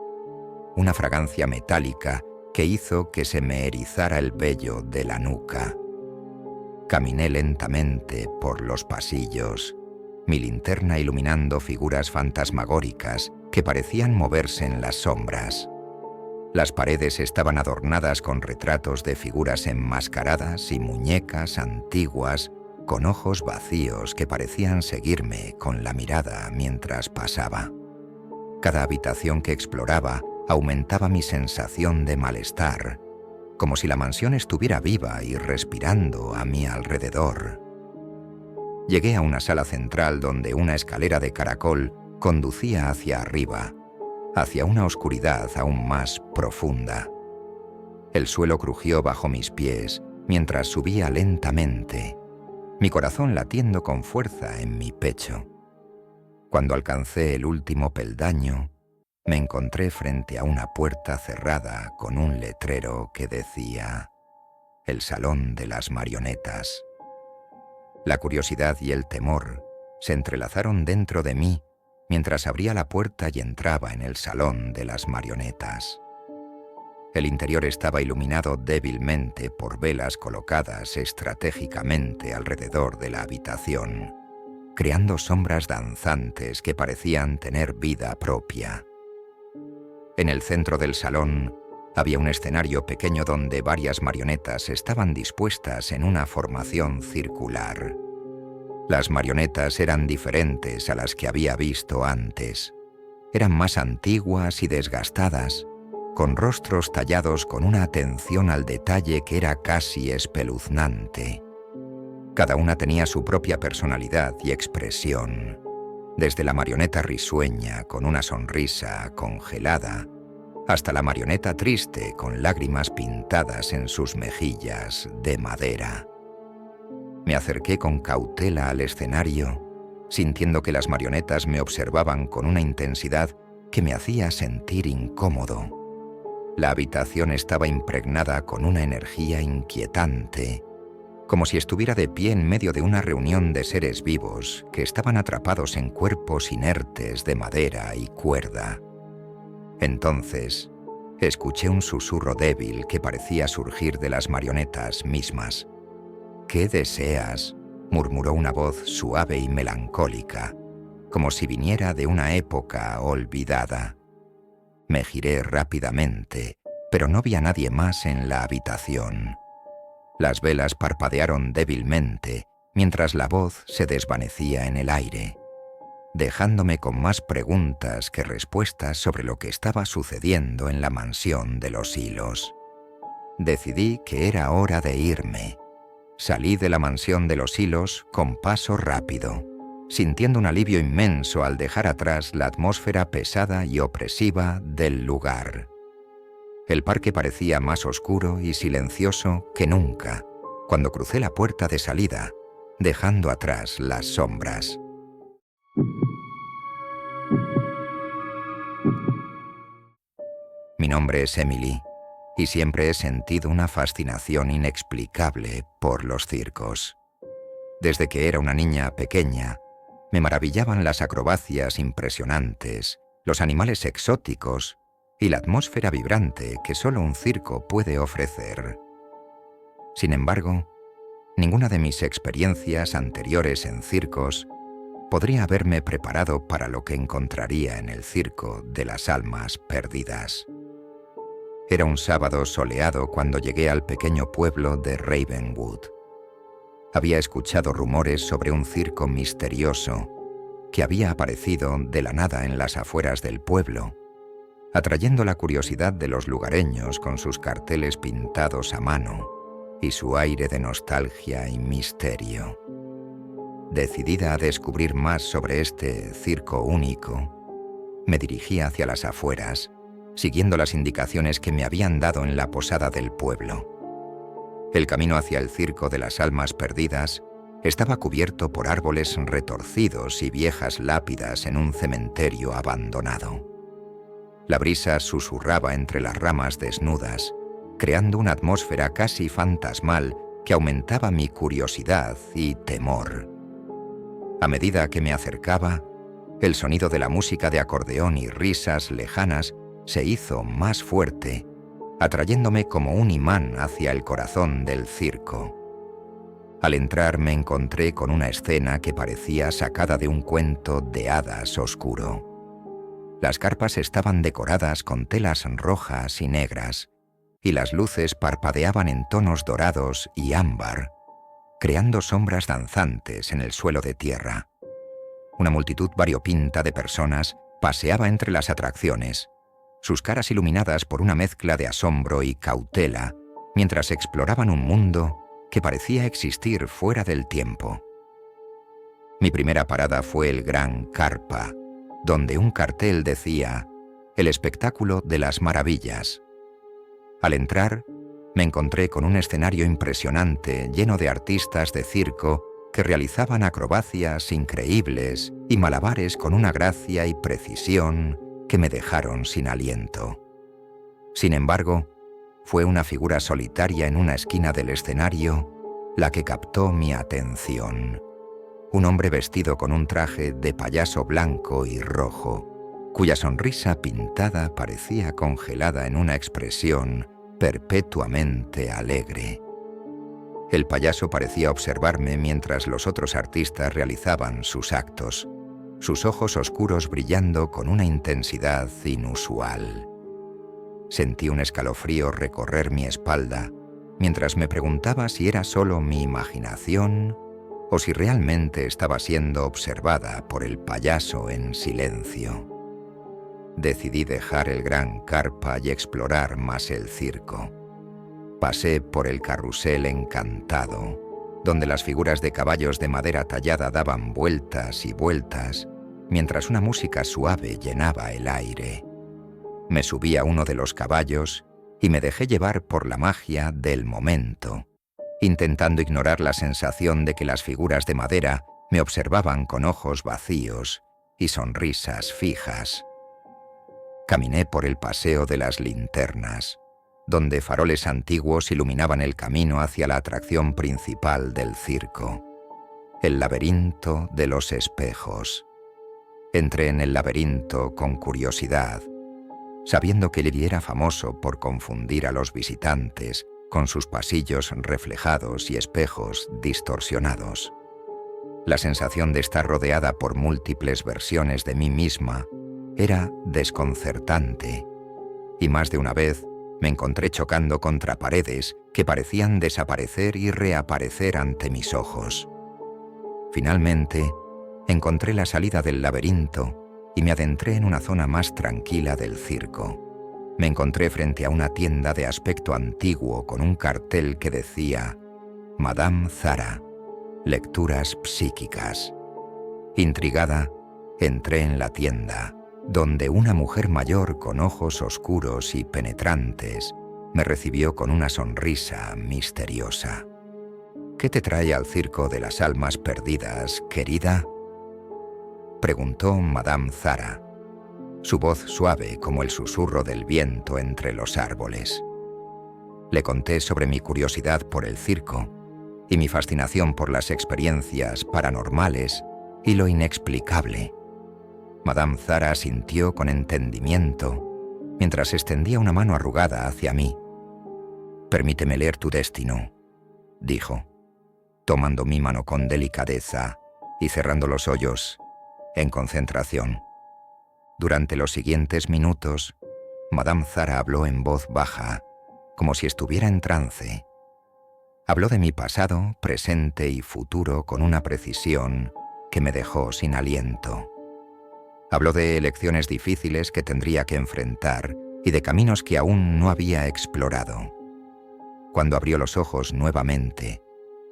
una fragancia metálica que hizo que se me erizara el vello de la nuca. Caminé lentamente por los pasillos, mi linterna iluminando figuras fantasmagóricas que parecían moverse en las sombras. Las paredes estaban adornadas con retratos de figuras enmascaradas y muñecas antiguas con ojos vacíos que parecían seguirme con la mirada mientras pasaba. Cada habitación que exploraba aumentaba mi sensación de malestar, como si la mansión estuviera viva y respirando a mi alrededor. Llegué a una sala central donde una escalera de caracol conducía hacia arriba, hacia una oscuridad aún más profunda. El suelo crujió bajo mis pies mientras subía lentamente, mi corazón latiendo con fuerza en mi pecho. Cuando alcancé el último peldaño, me encontré frente a una puerta cerrada con un letrero que decía «El Salón de las Marionetas». La curiosidad y el temor se entrelazaron dentro de mí mientras abría la puerta y entraba en el Salón de las Marionetas. El interior estaba iluminado débilmente por velas colocadas estratégicamente alrededor de la habitación, creando sombras danzantes que parecían tener vida propia. En el centro del salón había un escenario pequeño donde varias marionetas estaban dispuestas en una formación circular. Las marionetas eran diferentes a las que había visto antes. Eran más antiguas y desgastadas, con rostros tallados con una atención al detalle que era casi espeluznante. Cada una tenía su propia personalidad y expresión, desde la marioneta risueña con una sonrisa congelada, hasta la marioneta triste con lágrimas pintadas en sus mejillas de madera. Me acerqué con cautela al escenario, sintiendo que las marionetas me observaban con una intensidad que me hacía sentir incómodo. La habitación estaba impregnada con una energía inquietante, como si estuviera de pie en medio de una reunión de seres vivos que estaban atrapados en cuerpos inertes de madera y cuerda. Entonces, escuché un susurro débil que parecía surgir de las marionetas mismas. «¿Qué deseas?», murmuró una voz suave y melancólica, como si viniera de una época olvidada. Me giré rápidamente, pero no vi a nadie más en la habitación. Las velas parpadearon débilmente mientras la voz se desvanecía en el aire, dejándome con más preguntas que respuestas sobre lo que estaba sucediendo en la mansión de los hilos. Decidí que era hora de irme. Salí de la mansión de los hilos con paso rápido, sintiendo un alivio inmenso al dejar atrás la atmósfera pesada y opresiva del lugar. El parque parecía más oscuro y silencioso que nunca cuando crucé la puerta de salida, dejando atrás las sombras. Mi nombre es Emily, y siempre he sentido una fascinación inexplicable por los circos. Desde que era una niña pequeña, me maravillaban las acrobacias impresionantes, los animales exóticos y la atmósfera vibrante que solo un circo puede ofrecer. Sin embargo, ninguna de mis experiencias anteriores en circos podría haberme preparado para lo que encontraría en el circo de las almas perdidas. Era un sábado soleado cuando llegué al pequeño pueblo de Ravenwood. Había escuchado rumores sobre un circo misterioso que había aparecido de la nada en las afueras del pueblo, atrayendo la curiosidad de los lugareños con sus carteles pintados a mano y su aire de nostalgia y misterio. Decidida a descubrir más sobre este circo único, me dirigí hacia las afueras, siguiendo las indicaciones que me habían dado en la posada del pueblo. El camino hacia el circo de las almas perdidas estaba cubierto por árboles retorcidos y viejas lápidas en un cementerio abandonado. La brisa susurraba entre las ramas desnudas, creando una atmósfera casi fantasmal que aumentaba mi curiosidad y temor. A medida que me acercaba, el sonido de la música de acordeón y risas lejanas se hizo más fuerte, atrayéndome como un imán hacia el corazón del circo. Al entrar me encontré con una escena que parecía sacada de un cuento de hadas oscuro. Las carpas estaban decoradas con telas rojas y negras, y las luces parpadeaban en tonos dorados y ámbar, creando sombras danzantes en el suelo de tierra. Una multitud variopinta de personas paseaba entre las atracciones, sus caras iluminadas por una mezcla de asombro y cautela, mientras exploraban un mundo que parecía existir fuera del tiempo. Mi primera parada fue el Gran Carpa, donde un cartel decía «El espectáculo de las maravillas». Al entrar, me encontré con un escenario impresionante lleno de artistas de circo que realizaban acrobacias increíbles y malabares con una gracia y precisión que me dejaron sin aliento. Sin embargo, fue una figura solitaria en una esquina del escenario la que captó mi atención. Un hombre vestido con un traje de payaso blanco y rojo, cuya sonrisa pintada parecía congelada en una expresión perpetuamente alegre. El payaso parecía observarme mientras los otros artistas realizaban sus actos, sus ojos oscuros brillando con una intensidad inusual. Sentí un escalofrío recorrer mi espalda mientras me preguntaba si era solo mi imaginación o si realmente estaba siendo observada por el payaso en silencio. Decidí dejar el Gran Carpa y explorar más el circo. Pasé por el carrusel encantado, donde las figuras de caballos de madera tallada daban vueltas y vueltas, mientras una música suave llenaba el aire. Me subí a uno de los caballos y me dejé llevar por la magia del momento, intentando ignorar la sensación de que las figuras de madera me observaban con ojos vacíos y sonrisas fijas. Caminé por el paseo de las linternas, donde faroles antiguos iluminaban el camino hacia la atracción principal del circo, el laberinto de los espejos. Entré en el laberinto con curiosidad, sabiendo que Lily era famoso por confundir a los visitantes con sus pasillos reflejados y espejos distorsionados. La sensación de estar rodeada por múltiples versiones de mí misma era desconcertante, y más de una vez me encontré chocando contra paredes que parecían desaparecer y reaparecer ante mis ojos. Finalmente, encontré la salida del laberinto y me adentré en una zona más tranquila del circo. Me encontré frente a una tienda de aspecto antiguo con un cartel que decía «Madame Zara, lecturas psíquicas». Intrigada, entré en la tienda, donde una mujer mayor con ojos oscuros y penetrantes me recibió con una sonrisa misteriosa. «¿Qué te trae al circo de las almas perdidas, querida?», preguntó Madame Zara, su voz suave como el susurro del viento entre los árboles. Le conté sobre mi curiosidad por el circo y mi fascinación por las experiencias paranormales y lo inexplicable. Madame Zara asintió con entendimiento mientras extendía una mano arrugada hacia mí. «Permíteme leer tu destino», dijo, tomando mi mano con delicadeza y cerrando los ojos en concentración. Durante los siguientes minutos, Madame Zara habló en voz baja, como si estuviera en trance. Habló de mi pasado, presente y futuro con una precisión que me dejó sin aliento. Habló de elecciones difíciles que tendría que enfrentar y de caminos que aún no había explorado. Cuando abrió los ojos nuevamente,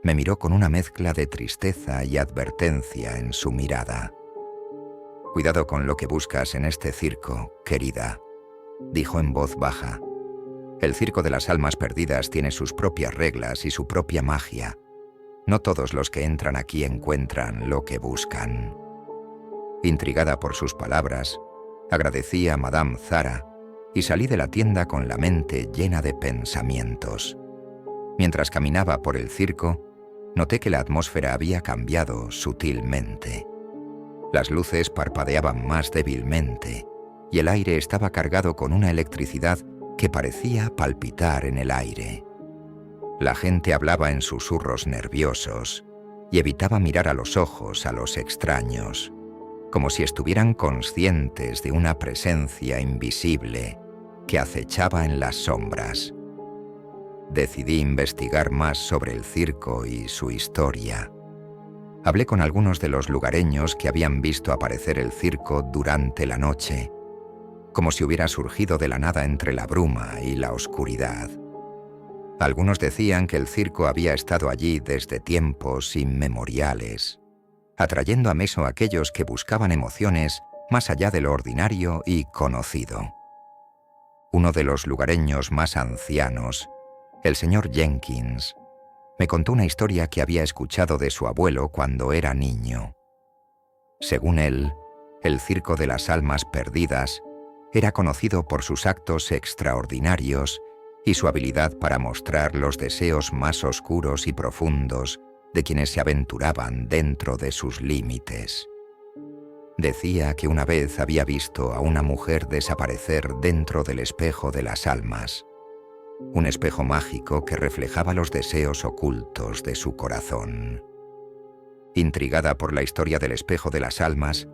me miró con una mezcla de tristeza y advertencia en su mirada. «Cuidado con lo que buscas en este circo, querida», dijo en voz baja. El circo de las almas perdidas tiene sus propias reglas y su propia magia. No todos los que entran aquí encuentran lo que buscan. Intrigada por sus palabras, agradecí a Madame Zara y salí de la tienda con la mente llena de pensamientos. Mientras caminaba por el circo, noté que la atmósfera había cambiado sutilmente. Las luces parpadeaban más débilmente y el aire estaba cargado con una electricidad que parecía palpitar en el aire. La gente hablaba en susurros nerviosos y evitaba mirar a los ojos a los extraños, como si estuvieran conscientes de una presencia invisible que acechaba en las sombras. Decidí investigar más sobre el circo y su historia. Hablé con algunos de los lugareños que habían visto aparecer el circo durante la noche, como si hubiera surgido de la nada entre la bruma y la oscuridad. Algunos decían que el circo había estado allí desde tiempos inmemoriales, atrayendo a Meso a aquellos que buscaban emociones más allá de lo ordinario y conocido. Uno de los lugareños más ancianos, el señor Jenkins, me contó una historia que había escuchado de su abuelo cuando era niño. Según él, el circo de las almas perdidas era conocido por sus actos extraordinarios y su habilidad para mostrar los deseos más oscuros y profundos de quienes se aventuraban dentro de sus límites. Decía que una vez había visto a una mujer desaparecer dentro del espejo de las almas, un espejo mágico que reflejaba los deseos ocultos de su corazón. Intrigada por la historia del espejo de las almas,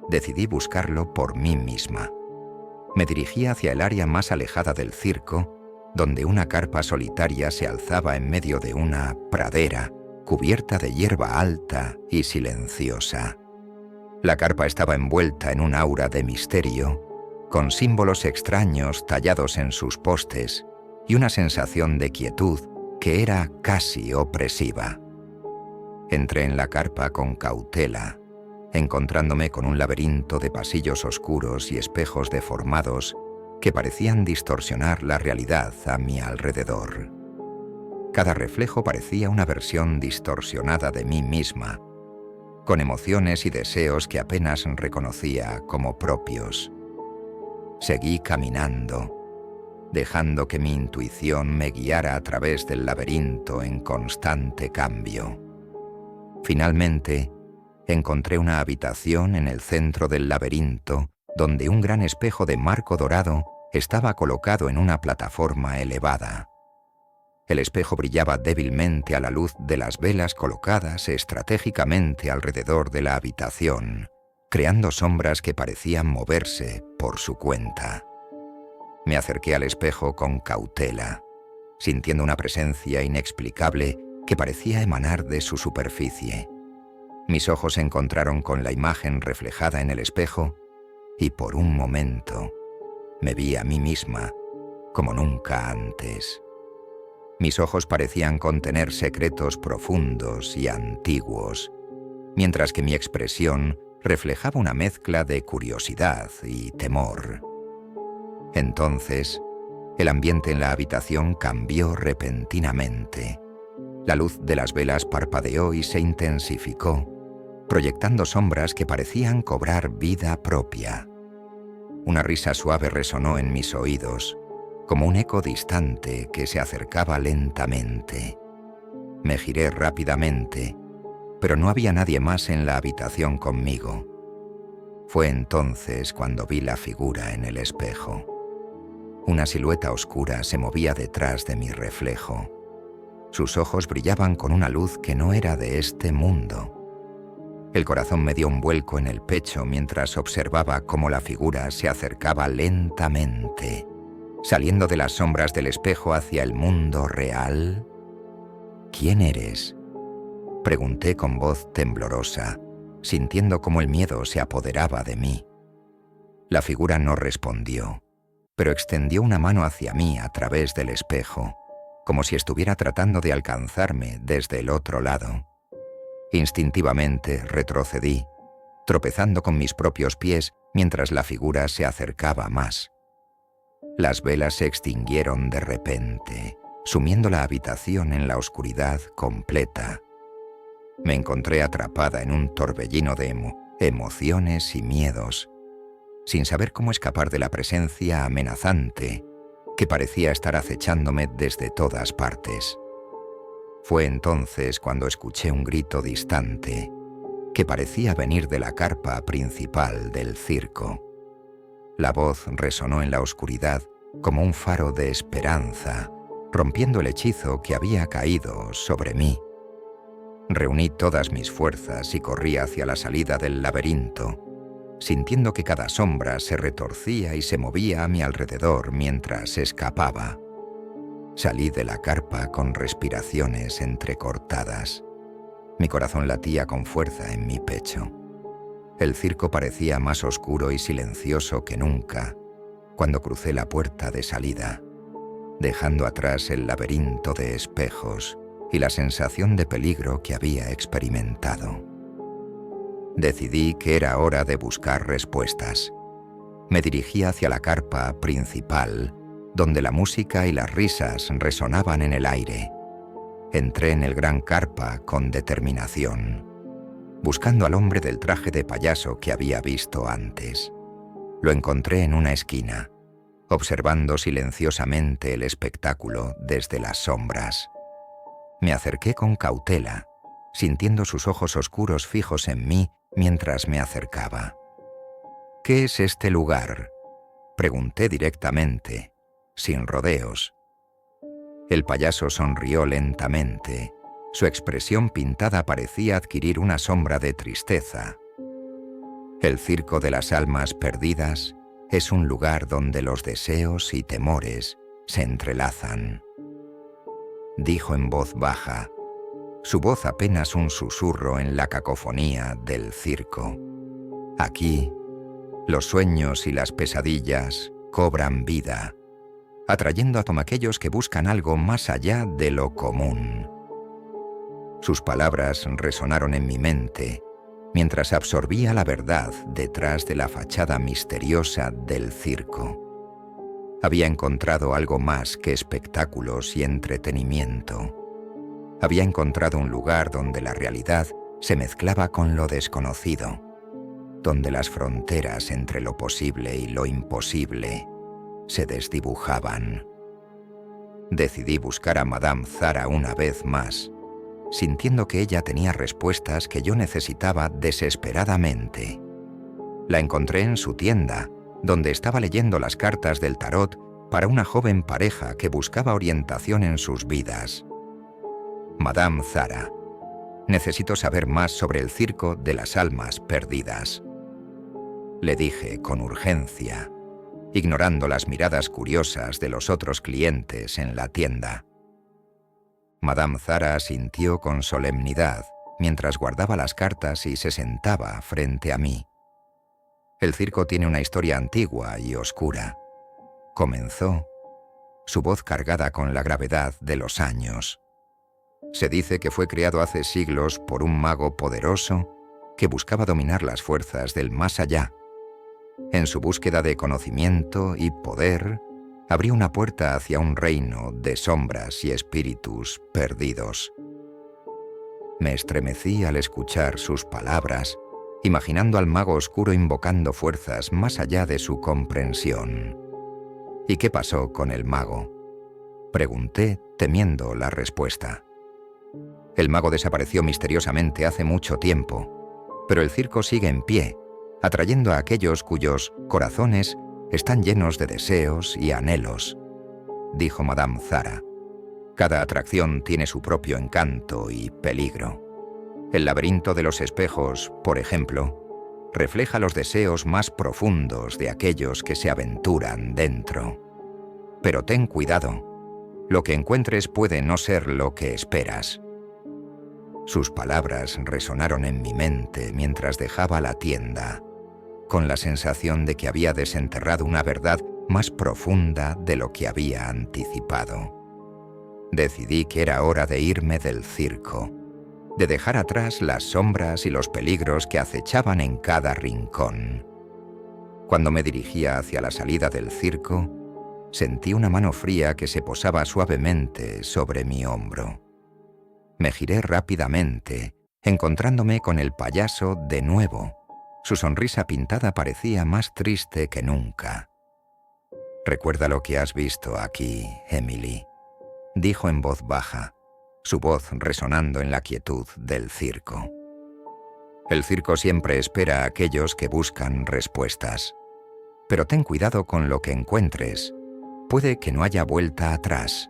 decidí buscarlo por mí misma. Me dirigí hacia el área más alejada del circo, donde una carpa solitaria se alzaba en medio de una pradera cubierta de hierba alta y silenciosa. La carpa estaba envuelta en un aura de misterio, con símbolos extraños tallados en sus postes y una sensación de quietud que era casi opresiva. Entré en la carpa con cautela, encontrándome con un laberinto de pasillos oscuros y espejos deformados que parecían distorsionar la realidad a mi alrededor. Cada reflejo parecía una versión distorsionada de mí misma, con emociones y deseos que apenas reconocía como propios. Seguí caminando, dejando que mi intuición me guiara a través del laberinto en constante cambio. Finalmente, encontré una habitación en el centro del laberinto donde un gran espejo de marco dorado estaba colocado en una plataforma elevada. El espejo brillaba débilmente a la luz de las velas colocadas estratégicamente alrededor de la habitación, creando sombras que parecían moverse por su cuenta. Me acerqué al espejo con cautela, sintiendo una presencia inexplicable que parecía emanar de su superficie. Mis ojos se encontraron con la imagen reflejada en el espejo y por un momento me vi a mí misma como nunca antes. Mis ojos parecían contener secretos profundos y antiguos, mientras que mi expresión reflejaba una mezcla de curiosidad y temor. Entonces, el ambiente en la habitación cambió repentinamente. La luz de las velas parpadeó y se intensificó, proyectando sombras que parecían cobrar vida propia. Una risa suave resonó en mis oídos, como un eco distante que se acercaba lentamente. Me giré rápidamente, pero no había nadie más en la habitación conmigo. Fue entonces cuando vi la figura en el espejo. Una silueta oscura se movía detrás de mi reflejo. Sus ojos brillaban con una luz que no era de este mundo. El corazón me dio un vuelco en el pecho mientras observaba cómo la figura se acercaba lentamente, saliendo de las sombras del espejo hacia el mundo real. ¿Quién eres?, pregunté con voz temblorosa, sintiendo cómo el miedo se apoderaba de mí. La figura no respondió, pero extendió una mano hacia mí a través del espejo, como si estuviera tratando de alcanzarme desde el otro lado. Instintivamente retrocedí, tropezando con mis propios pies mientras la figura se acercaba más. Las velas se extinguieron de repente, sumiendo la habitación en la oscuridad completa. Me encontré atrapada en un torbellino de emociones y miedos, sin saber cómo escapar de la presencia amenazante que parecía estar acechándome desde todas partes. Fue entonces cuando escuché un grito distante que parecía venir de la carpa principal del circo. La voz resonó en la oscuridad como un faro de esperanza, rompiendo el hechizo que había caído sobre mí. Reuní todas mis fuerzas y corrí hacia la salida del laberinto, sintiendo que cada sombra se retorcía y se movía a mi alrededor mientras escapaba. Salí de la carpa con respiraciones entrecortadas. Mi corazón latía con fuerza en mi pecho. El circo parecía más oscuro y silencioso que nunca cuando crucé la puerta de salida, dejando atrás el laberinto de espejos y la sensación de peligro que había experimentado. Decidí que era hora de buscar respuestas. Me dirigí hacia la carpa principal, donde la música y las risas resonaban en el aire. Entré en el gran carpa con determinación, buscando al hombre del traje de payaso que había visto antes. Lo encontré en una esquina, observando silenciosamente el espectáculo desde las sombras. Me acerqué con cautela, sintiendo sus ojos oscuros fijos en mí mientras me acercaba. «¿Qué es este lugar?», pregunté directamente, sin rodeos. El payaso sonrió lentamente. Su expresión pintada parecía adquirir una sombra de tristeza. «El circo de las almas perdidas es un lugar donde los deseos y temores se entrelazan», dijo en voz baja, su voz apenas un susurro en la cacofonía del circo. «Aquí, los sueños y las pesadillas cobran vida, atrayendo a todos aquellos que buscan algo más allá de lo común». Sus palabras resonaron en mi mente mientras absorbía la verdad detrás de la fachada misteriosa del circo. Había encontrado algo más que espectáculos y entretenimiento. Había encontrado un lugar donde la realidad se mezclaba con lo desconocido, donde las fronteras entre lo posible y lo imposible se desdibujaban. Decidí buscar a Madame Zara una vez más, sintiendo que ella tenía respuestas que yo necesitaba desesperadamente. La encontré en su tienda, donde estaba leyendo las cartas del tarot para una joven pareja que buscaba orientación en sus vidas. «Madame Zara, necesito saber más sobre el circo de las almas perdidas», le dije con urgencia, ignorando las miradas curiosas de los otros clientes en la tienda. Madame Zara asintió con solemnidad mientras guardaba las cartas y se sentaba frente a mí. «El circo tiene una historia antigua y oscura», comenzó, su voz cargada con la gravedad de los años. «Se dice que fue creado hace siglos por un mago poderoso que buscaba dominar las fuerzas del más allá. En su búsqueda de conocimiento y poder, abrió una puerta hacia un reino de sombras y espíritus perdidos». Me estremecí al escuchar sus palabras, imaginando al mago oscuro invocando fuerzas más allá de su comprensión. «¿Y qué pasó con el mago?», pregunté, temiendo la respuesta. «El mago desapareció misteriosamente hace mucho tiempo, pero el circo sigue en pie, atrayendo a aquellos cuyos corazones están llenos de deseos y anhelos», dijo Madame Zara. «Cada atracción tiene su propio encanto y peligro. El laberinto de los espejos, por ejemplo, refleja los deseos más profundos de aquellos que se aventuran dentro. Pero ten cuidado, lo que encuentres puede no ser lo que esperas». Sus palabras resonaron en mi mente mientras dejaba la tienda, con la sensación de que había desenterrado una verdad más profunda de lo que había anticipado. Decidí que era hora de irme del circo, de dejar atrás las sombras y los peligros que acechaban en cada rincón. Cuando me dirigía hacia la salida del circo, sentí una mano fría que se posaba suavemente sobre mi hombro. Me giré rápidamente, encontrándome con el payaso de nuevo. Su sonrisa pintada parecía más triste que nunca. «Recuerda lo que has visto aquí, Emily», dijo en voz baja, su voz resonando en la quietud del circo. «El circo siempre espera a aquellos que buscan respuestas. Pero ten cuidado con lo que encuentres. Puede que no haya vuelta atrás».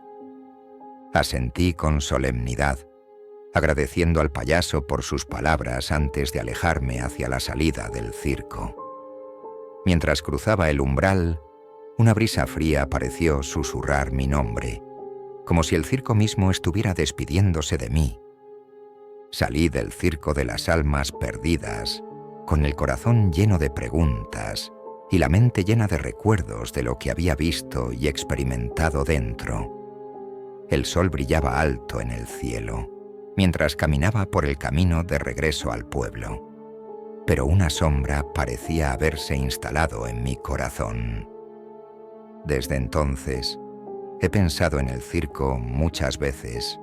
Asentí con solemnidad, agradeciendo al payaso por sus palabras antes de alejarme hacia la salida del circo. Mientras cruzaba el umbral, una brisa fría pareció susurrar mi nombre, como si el circo mismo estuviera despidiéndose de mí. Salí del circo de las almas perdidas, con el corazón lleno de preguntas y la mente llena de recuerdos de lo que había visto y experimentado dentro. El sol brillaba alto en el cielo, mientras caminaba por el camino de regreso al pueblo, pero una sombra parecía haberse instalado en mi corazón. Desde entonces, he pensado en el circo muchas veces,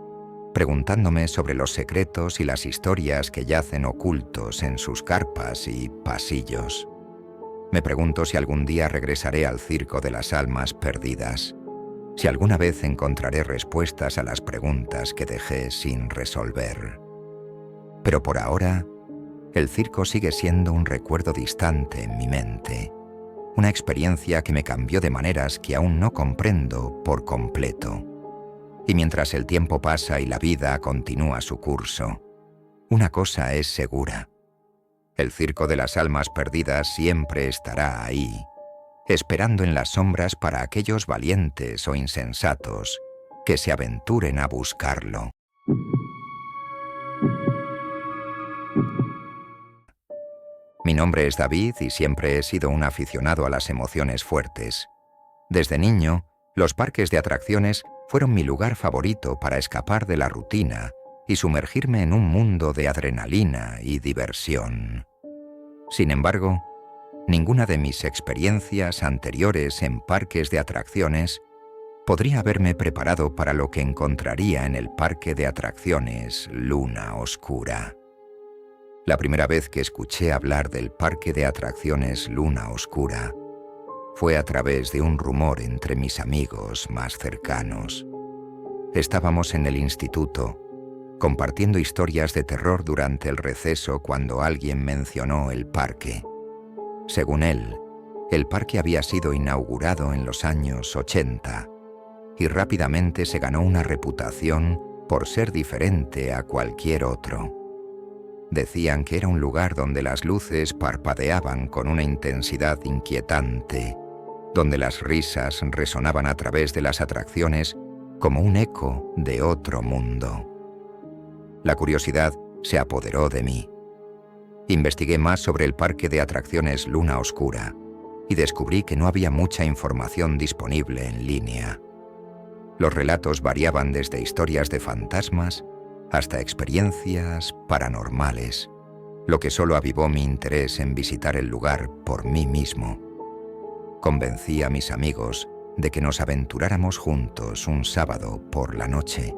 preguntándome sobre los secretos y las historias que yacen ocultos en sus carpas y pasillos. Me pregunto si algún día regresaré al circo de las almas perdidas, si alguna vez encontraré respuestas a las preguntas que dejé sin resolver. Pero por ahora, el circo sigue siendo un recuerdo distante en mi mente, una experiencia que me cambió de maneras que aún no comprendo por completo. Y mientras el tiempo pasa y la vida continúa su curso, una cosa es segura: el circo de las almas perdidas siempre estará ahí, esperando en las sombras para aquellos valientes o insensatos que se aventuren a buscarlo. Mi nombre es David y siempre he sido un aficionado a las emociones fuertes. Desde niño, los parques de atracciones fueron mi lugar favorito para escapar de la rutina y sumergirme en un mundo de adrenalina y diversión. Sin embargo, ninguna de mis experiencias anteriores en parques de atracciones podría haberme preparado para lo que encontraría en el parque de atracciones Luna Oscura. La primera vez que escuché hablar del parque de atracciones Luna Oscura fue a través de un rumor entre mis amigos más cercanos. Estábamos en el instituto, compartiendo historias de terror durante el receso cuando alguien mencionó el parque. Según él, el parque había sido inaugurado en los años 80 y rápidamente se ganó una reputación por ser diferente a cualquier otro. Decían que era un lugar donde las luces parpadeaban con una intensidad inquietante, donde las risas resonaban a través de las atracciones como un eco de otro mundo. La curiosidad se apoderó de mí. Investigué más sobre el parque de atracciones Luna Oscura y descubrí que no había mucha información disponible en línea. Los relatos variaban desde historias de fantasmas hasta experiencias paranormales, lo que solo avivó mi interés en visitar el lugar por mí mismo. Convencí a mis amigos de que nos aventuráramos juntos un sábado por la noche,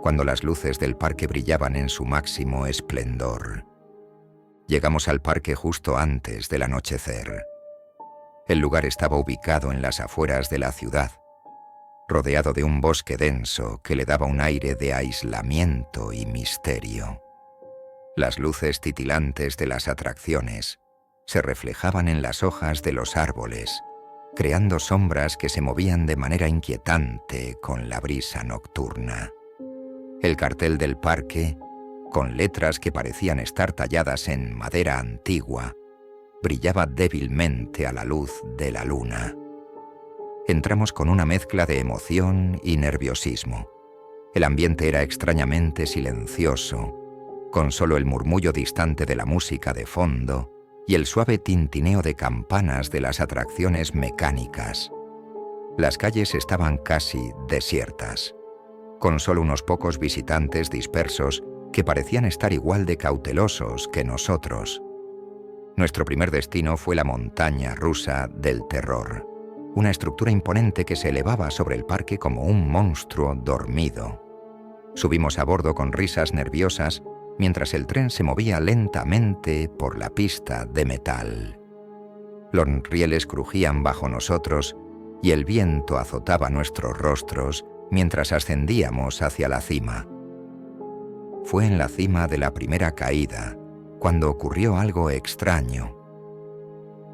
cuando las luces del parque brillaban en su máximo esplendor. Llegamos al parque justo antes del anochecer. El lugar estaba ubicado en las afueras de la ciudad, rodeado de un bosque denso que le daba un aire de aislamiento y misterio. Las luces titilantes de las atracciones se reflejaban en las hojas de los árboles, creando sombras que se movían de manera inquietante con la brisa nocturna. El cartel del parque, con letras que parecían estar talladas en madera antigua, brillaba débilmente a la luz de la luna. Entramos con una mezcla de emoción y nerviosismo. El ambiente era extrañamente silencioso, con solo el murmullo distante de la música de fondo y el suave tintineo de campanas de las atracciones mecánicas. Las calles estaban casi desiertas, con solo unos pocos visitantes dispersos que parecían estar igual de cautelosos que nosotros. Nuestro primer destino fue la montaña rusa del terror. una estructura imponente que se elevaba sobre el parque como un monstruo dormido. Subimos a bordo con risas nerviosas mientras el tren se movía lentamente por la pista de metal. Los rieles crujían bajo nosotros y el viento azotaba nuestros rostros mientras ascendíamos hacia la cima. Fue en la cima de la primera caída cuando ocurrió algo extraño.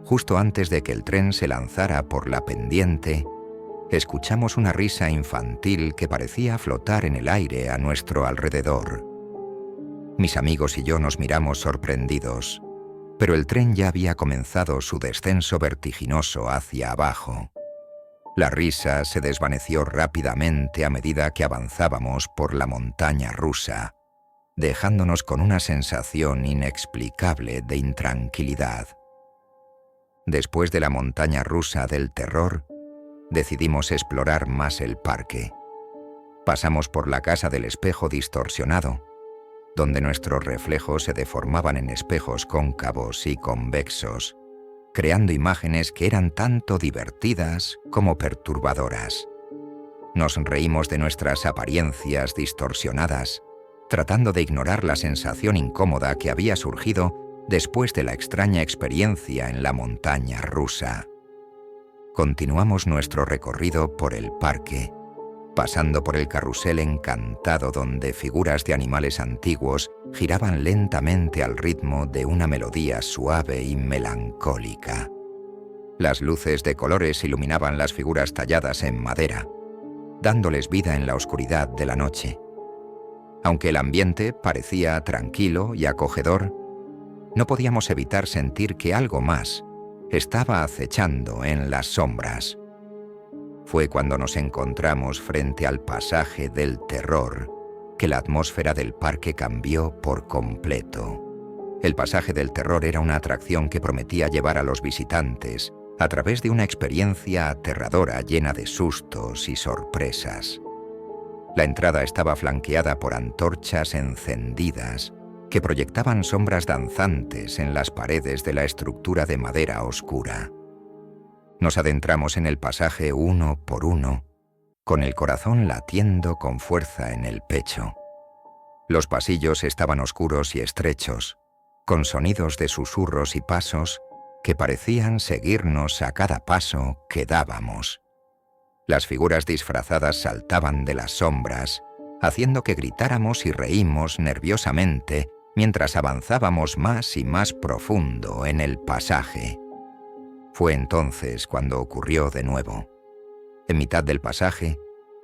Justo antes de que el tren se lanzara por la pendiente, escuchamos una risa infantil que parecía flotar en el aire a nuestro alrededor. Mis amigos y yo nos miramos sorprendidos, pero el tren ya había comenzado su descenso vertiginoso hacia abajo. La risa se desvaneció rápidamente a medida que avanzábamos por la montaña rusa, dejándonos con una sensación inexplicable de intranquilidad. Después de la montaña rusa del terror, decidimos explorar más el parque. Pasamos por la casa del espejo distorsionado, donde nuestros reflejos se deformaban en espejos cóncavos y convexos, creando imágenes que eran tanto divertidas como perturbadoras. Nos reímos de nuestras apariencias distorsionadas, tratando de ignorar la sensación incómoda que había surgido después de la extraña experiencia en la montaña rusa. Continuamos nuestro recorrido por el parque, pasando por el carrusel encantado donde figuras de animales antiguos giraban lentamente al ritmo de una melodía suave y melancólica. Las luces de colores iluminaban las figuras talladas en madera, dándoles vida en la oscuridad de la noche. Aunque el ambiente parecía tranquilo y acogedor, no podíamos evitar sentir que algo más estaba acechando en las sombras. Fue cuando nos encontramos frente al pasaje del terror que la atmósfera del parque cambió por completo. El pasaje del terror era una atracción que prometía llevar a los visitantes a través de una experiencia aterradora llena de sustos y sorpresas. La entrada estaba flanqueada por antorchas encendidas que proyectaban sombras danzantes en las paredes de la estructura de madera oscura. Nos adentramos en el pasaje uno por uno, con el corazón latiendo con fuerza en el pecho. Los pasillos estaban oscuros y estrechos, con sonidos de susurros y pasos que parecían seguirnos a cada paso que dábamos. Las figuras disfrazadas saltaban de las sombras, haciendo que gritáramos y reímos nerviosamente mientras avanzábamos más y más profundo en el pasaje. Fue entonces cuando ocurrió de nuevo. En mitad del pasaje,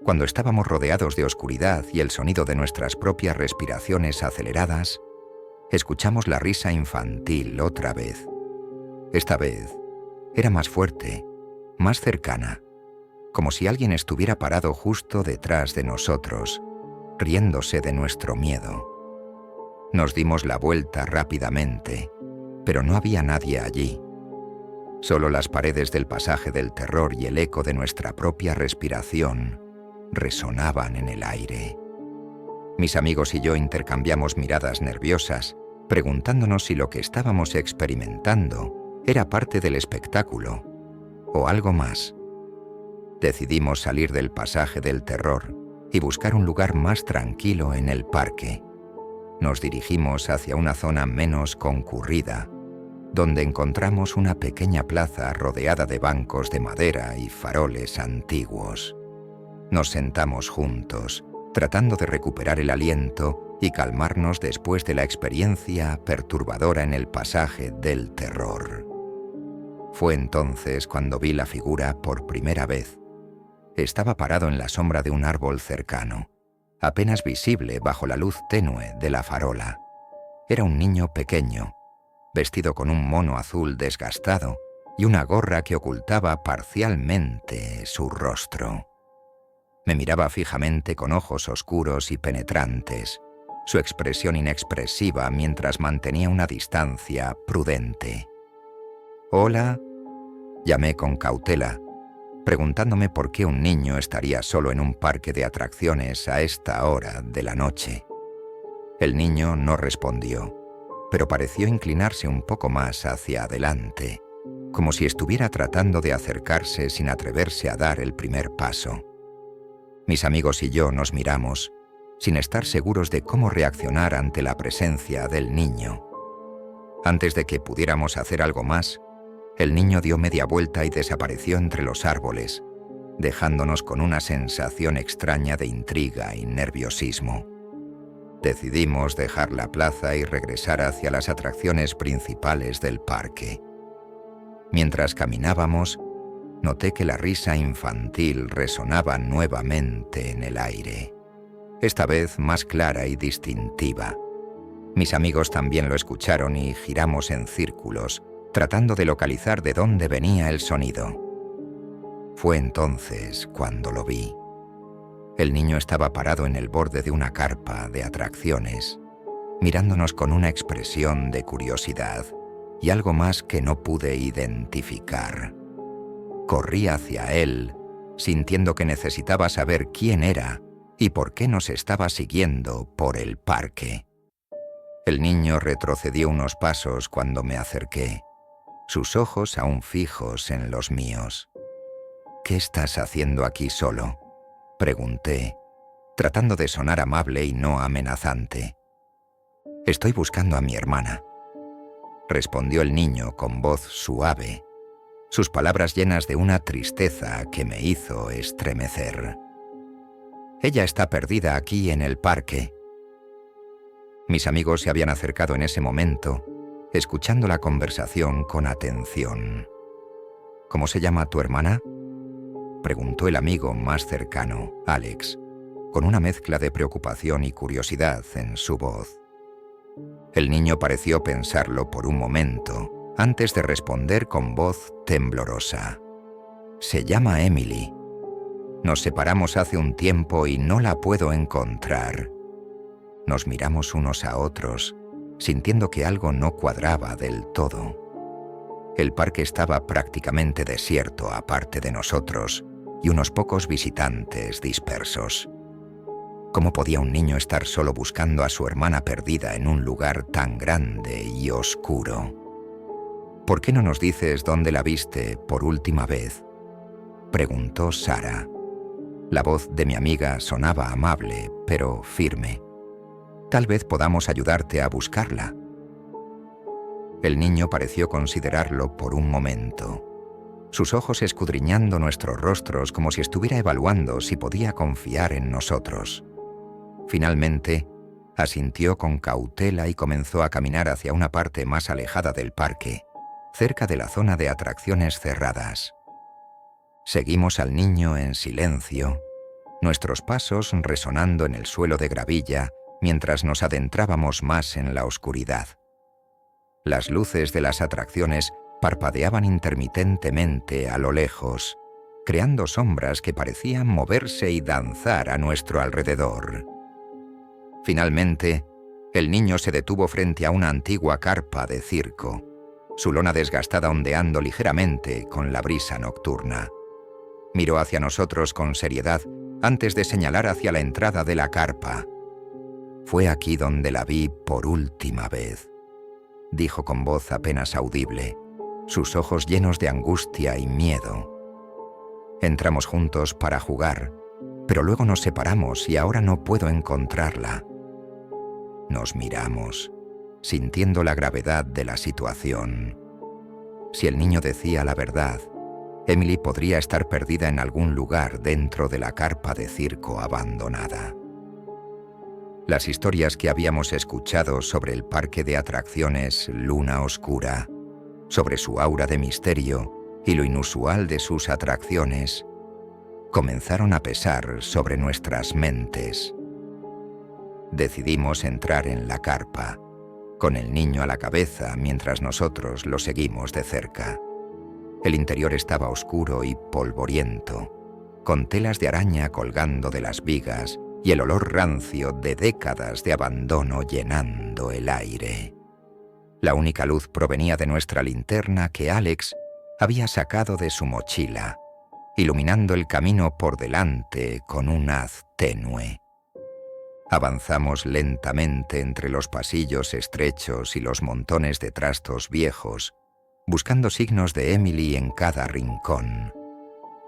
cuando estábamos rodeados de oscuridad y el sonido de nuestras propias respiraciones aceleradas, escuchamos la risa infantil otra vez. Esta vez era más fuerte, más cercana, como si alguien estuviera parado justo detrás de nosotros, riéndose de nuestro miedo. Nos dimos la vuelta rápidamente, pero no había nadie allí. Solo las paredes del pasaje del terror y el eco de nuestra propia respiración resonaban en el aire. Mis amigos y yo intercambiamos miradas nerviosas, preguntándonos si lo que estábamos experimentando era parte del espectáculo o algo más. Decidimos salir del pasaje del terror y buscar un lugar más tranquilo en el parque. Nos dirigimos hacia una zona menos concurrida, donde encontramos una pequeña plaza rodeada de bancos de madera y faroles antiguos. Nos sentamos juntos, tratando de recuperar el aliento y calmarnos después de la experiencia perturbadora en el pasaje del terror. Fue entonces cuando vi la figura por primera vez. Estaba parado en la sombra de un árbol cercano, apenas visible bajo la luz tenue de la farola. Era un niño pequeño, vestido con un mono azul desgastado y una gorra que ocultaba parcialmente su rostro. Me miraba fijamente con ojos oscuros y penetrantes, su expresión inexpresiva mientras mantenía una distancia prudente. «Hola», llamé con cautela, preguntándome por qué un niño estaría solo en un parque de atracciones a esta hora de la noche. El niño no respondió, pero pareció inclinarse un poco más hacia adelante, como si estuviera tratando de acercarse sin atreverse a dar el primer paso. Mis amigos y yo nos miramos, sin estar seguros de cómo reaccionar ante la presencia del niño. Antes de que pudiéramos hacer algo más, el niño dio media vuelta y desapareció entre los árboles, dejándonos con una sensación extraña de intriga y nerviosismo. Decidimos dejar la plaza y regresar hacia las atracciones principales del parque. Mientras caminábamos, noté que la risa infantil resonaba nuevamente en el aire, esta vez más clara y distintiva. Mis amigos también lo escucharon y giramos en círculos, tratando de localizar de dónde venía el sonido. Fue entonces cuando lo vi. El niño estaba parado en el borde de una carpa de atracciones, mirándonos con una expresión de curiosidad y algo más que no pude identificar. Corrí hacia él, sintiendo que necesitaba saber quién era y por qué nos estaba siguiendo por el parque. El niño retrocedió unos pasos cuando me acerqué, sus ojos aún fijos en los míos. «¿Qué estás haciendo aquí solo?», pregunté, tratando de sonar amable y no amenazante. «Estoy buscando a mi hermana», respondió el niño con voz suave, sus palabras llenas de una tristeza que me hizo estremecer. «Ella está perdida aquí en el parque». Mis amigos se habían acercado en ese momento, escuchando la conversación con atención. «¿Cómo se llama tu hermana?», preguntó el amigo más cercano, Alex, con una mezcla de preocupación y curiosidad en su voz. El niño pareció pensarlo por un momento, antes de responder con voz temblorosa. «Se llama Emily. Nos separamos hace un tiempo y no la puedo encontrar». Nos miramos unos a otros, sintiendo que algo no cuadraba del todo. El parque estaba prácticamente desierto aparte de nosotros y unos pocos visitantes dispersos. ¿Cómo podía un niño estar solo buscando a su hermana perdida en un lugar tan grande y oscuro? «¿Por qué no nos dices dónde la viste por última vez?», preguntó Sara. La voz de mi amiga sonaba amable, pero firme. «Tal vez podamos ayudarte a buscarla». El niño pareció considerarlo por un momento, sus ojos escudriñando nuestros rostros como si estuviera evaluando si podía confiar en nosotros. Finalmente, asintió con cautela y comenzó a caminar hacia una parte más alejada del parque, cerca de la zona de atracciones cerradas. Seguimos al niño en silencio, nuestros pasos resonando en el suelo de gravilla mientras nos adentrábamos más en la oscuridad. Las luces de las atracciones parpadeaban intermitentemente a lo lejos, creando sombras que parecían moverse y danzar a nuestro alrededor. Finalmente, el niño se detuvo frente a una antigua carpa de circo, su lona desgastada ondeando ligeramente con la brisa nocturna. Miró hacia nosotros con seriedad antes de señalar hacia la entrada de la carpa. «Fue aquí donde la vi por última vez», dijo con voz apenas audible, sus ojos llenos de angustia y miedo. «Entramos juntos para jugar, pero luego nos separamos y ahora no puedo encontrarla». Nos miramos, sintiendo la gravedad de la situación. Si el niño decía la verdad, Emily podría estar perdida en algún lugar dentro de la carpa de circo abandonada. Las historias que habíamos escuchado sobre el parque de atracciones Luna Oscura, sobre su aura de misterio y lo inusual de sus atracciones, comenzaron a pesar sobre nuestras mentes. Decidimos entrar en la carpa, con el niño a la cabeza mientras nosotros lo seguimos de cerca. El interior estaba oscuro y polvoriento, con telas de araña colgando de las vigas y el olor rancio de décadas de abandono llenando el aire. La única luz provenía de nuestra linterna que Alex había sacado de su mochila, iluminando el camino por delante con un haz tenue. Avanzamos lentamente entre los pasillos estrechos y los montones de trastos viejos, buscando signos de Emily en cada rincón.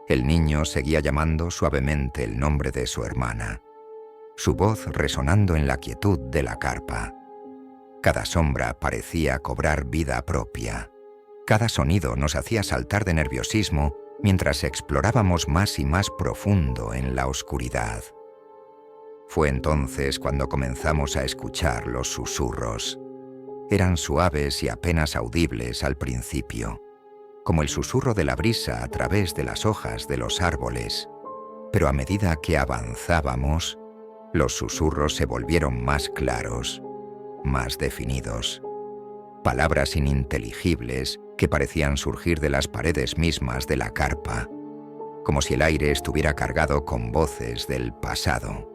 El niño seguía llamando suavemente el nombre de su hermana, su voz resonando en la quietud de la carpa. Cada sombra parecía cobrar vida propia. Cada sonido nos hacía saltar de nerviosismo mientras explorábamos más y más profundo en la oscuridad. Fue entonces cuando comenzamos a escuchar los susurros. Eran suaves y apenas audibles al principio, como el susurro de la brisa a través de las hojas de los árboles, pero a medida que avanzábamos, los susurros se volvieron más claros, más definidos. Palabras ininteligibles que parecían surgir de las paredes mismas de la carpa, como si el aire estuviera cargado con voces del pasado.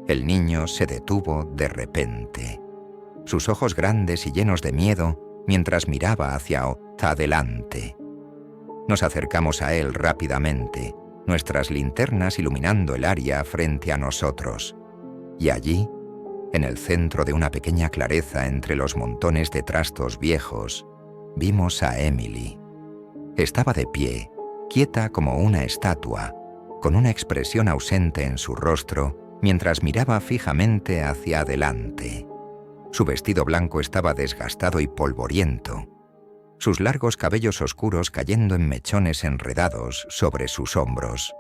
El niño se detuvo de repente, sus ojos grandes y llenos de miedo mientras miraba hacia adelante. Nos acercamos a él rápidamente, nuestras linternas iluminando el área frente a nosotros, y allí, en el centro de una pequeña clareza entre los montones de trastos viejos, vimos a Emily. Estaba de pie, quieta como una estatua, con una expresión ausente en su rostro, mientras miraba fijamente hacia adelante. Su vestido blanco estaba desgastado y polvoriento, sus largos cabellos oscuros cayendo en mechones enredados sobre sus hombros.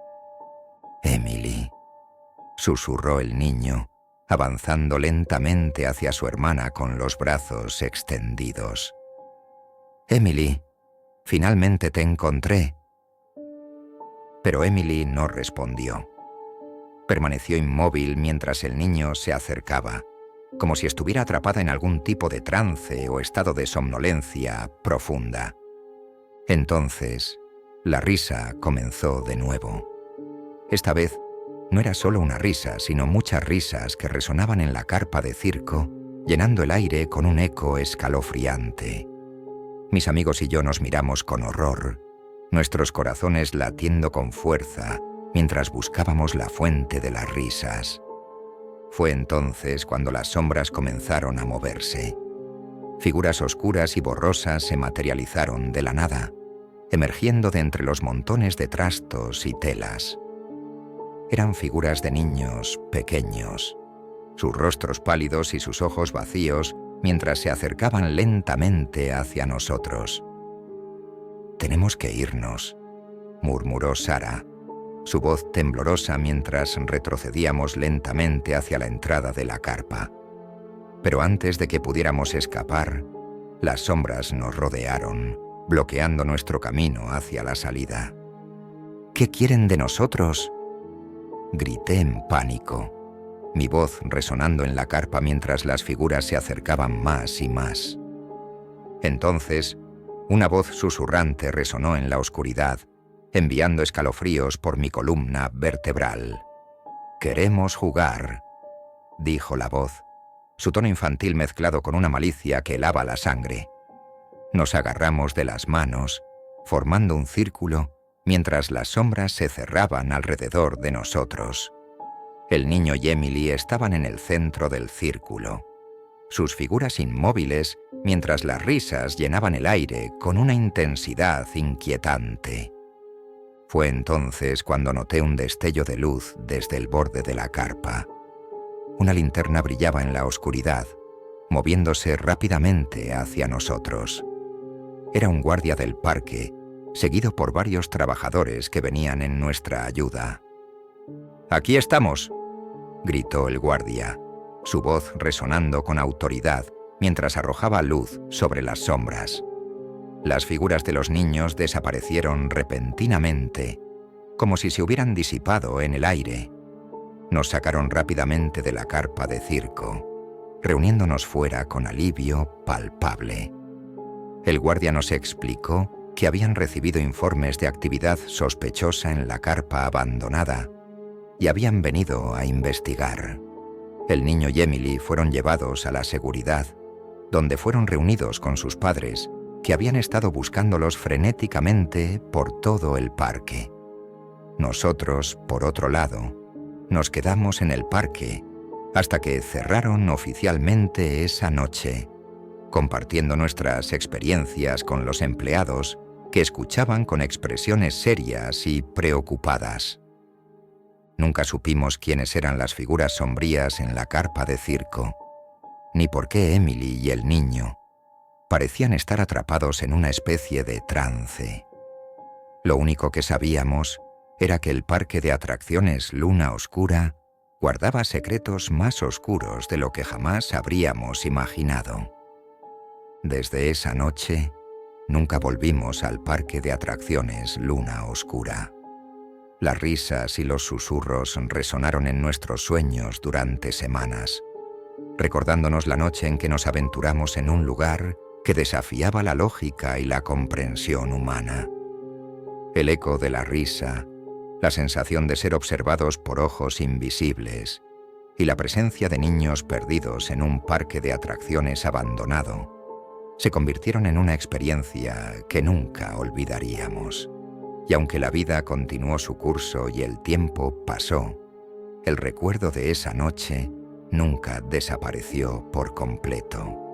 «Emily», susurró el niño, avanzando lentamente hacia su hermana con los brazos extendidos. «Emily, finalmente te encontré». Pero Emily no respondió. Permaneció inmóvil mientras el niño se acercaba, como si estuviera atrapada en algún tipo de trance o estado de somnolencia profunda. Entonces, la risa comenzó de nuevo. Esta vez, no era solo una risa, sino muchas risas que resonaban en la carpa de circo, llenando el aire con un eco escalofriante. Mis amigos y yo nos miramos con horror, nuestros corazones latiendo con fuerza, mientras buscábamos la fuente de las risas. Fue entonces cuando las sombras comenzaron a moverse. Figuras oscuras y borrosas se materializaron de la nada, emergiendo de entre los montones de trastos y telas. Eran figuras de niños pequeños, sus rostros pálidos y sus ojos vacíos mientras se acercaban lentamente hacia nosotros. «Tenemos que irnos», murmuró Sarah, su voz temblorosa mientras retrocedíamos lentamente hacia la entrada de la carpa. Pero antes de que pudiéramos escapar, las sombras nos rodearon, bloqueando nuestro camino hacia la salida. «¿Qué quieren de nosotros?», grité en pánico, mi voz resonando en la carpa mientras las figuras se acercaban más y más. Entonces, una voz susurrante resonó en la oscuridad, enviando escalofríos por mi columna vertebral. «Queremos jugar», dijo la voz, su tono infantil mezclado con una malicia que helaba la sangre. Nos agarramos de las manos, formando un círculo, mientras las sombras se cerraban alrededor de nosotros. El niño y Emily estaban en el centro del círculo, sus figuras inmóviles, mientras las risas llenaban el aire con una intensidad inquietante. Fue entonces cuando noté un destello de luz desde el borde de la carpa. Una linterna brillaba en la oscuridad, moviéndose rápidamente hacia nosotros. Era un guardia del parque, seguido por varios trabajadores que venían en nuestra ayuda. «Aquí estamos», gritó el guardia, su voz resonando con autoridad mientras arrojaba luz sobre las sombras. Las figuras de los niños desaparecieron repentinamente, como si se hubieran disipado en el aire. Nos sacaron rápidamente de la carpa de circo, reuniéndonos fuera con alivio palpable. El guardia nos explicó que habían recibido informes de actividad sospechosa en la carpa abandonada y habían venido a investigar. El niño y Emily fueron llevados a la seguridad, donde fueron reunidos con sus padres, que habían estado buscándolos frenéticamente por todo el parque. Nosotros, por otro lado, nos quedamos en el parque hasta que cerraron oficialmente esa noche, compartiendo nuestras experiencias con los empleados, que escuchaban con expresiones serias y preocupadas. Nunca supimos quiénes eran las figuras sombrías en la carpa de circo, ni por qué Emily y el niño parecían estar atrapados en una especie de trance. Lo único que sabíamos era que el parque de atracciones Luna Oscura guardaba secretos más oscuros de lo que jamás habríamos imaginado. Desde esa noche, nunca volvimos al parque de atracciones Luna Oscura. Las risas y los susurros resonaron en nuestros sueños durante semanas, recordándonos la noche en que nos aventuramos en un lugar que desafiaba la lógica y la comprensión humana. El eco de la risa, la sensación de ser observados por ojos invisibles y la presencia de niños perdidos en un parque de atracciones abandonado se convirtieron en una experiencia que nunca olvidaríamos. Y aunque la vida continuó su curso y el tiempo pasó, el recuerdo de esa noche nunca desapareció por completo.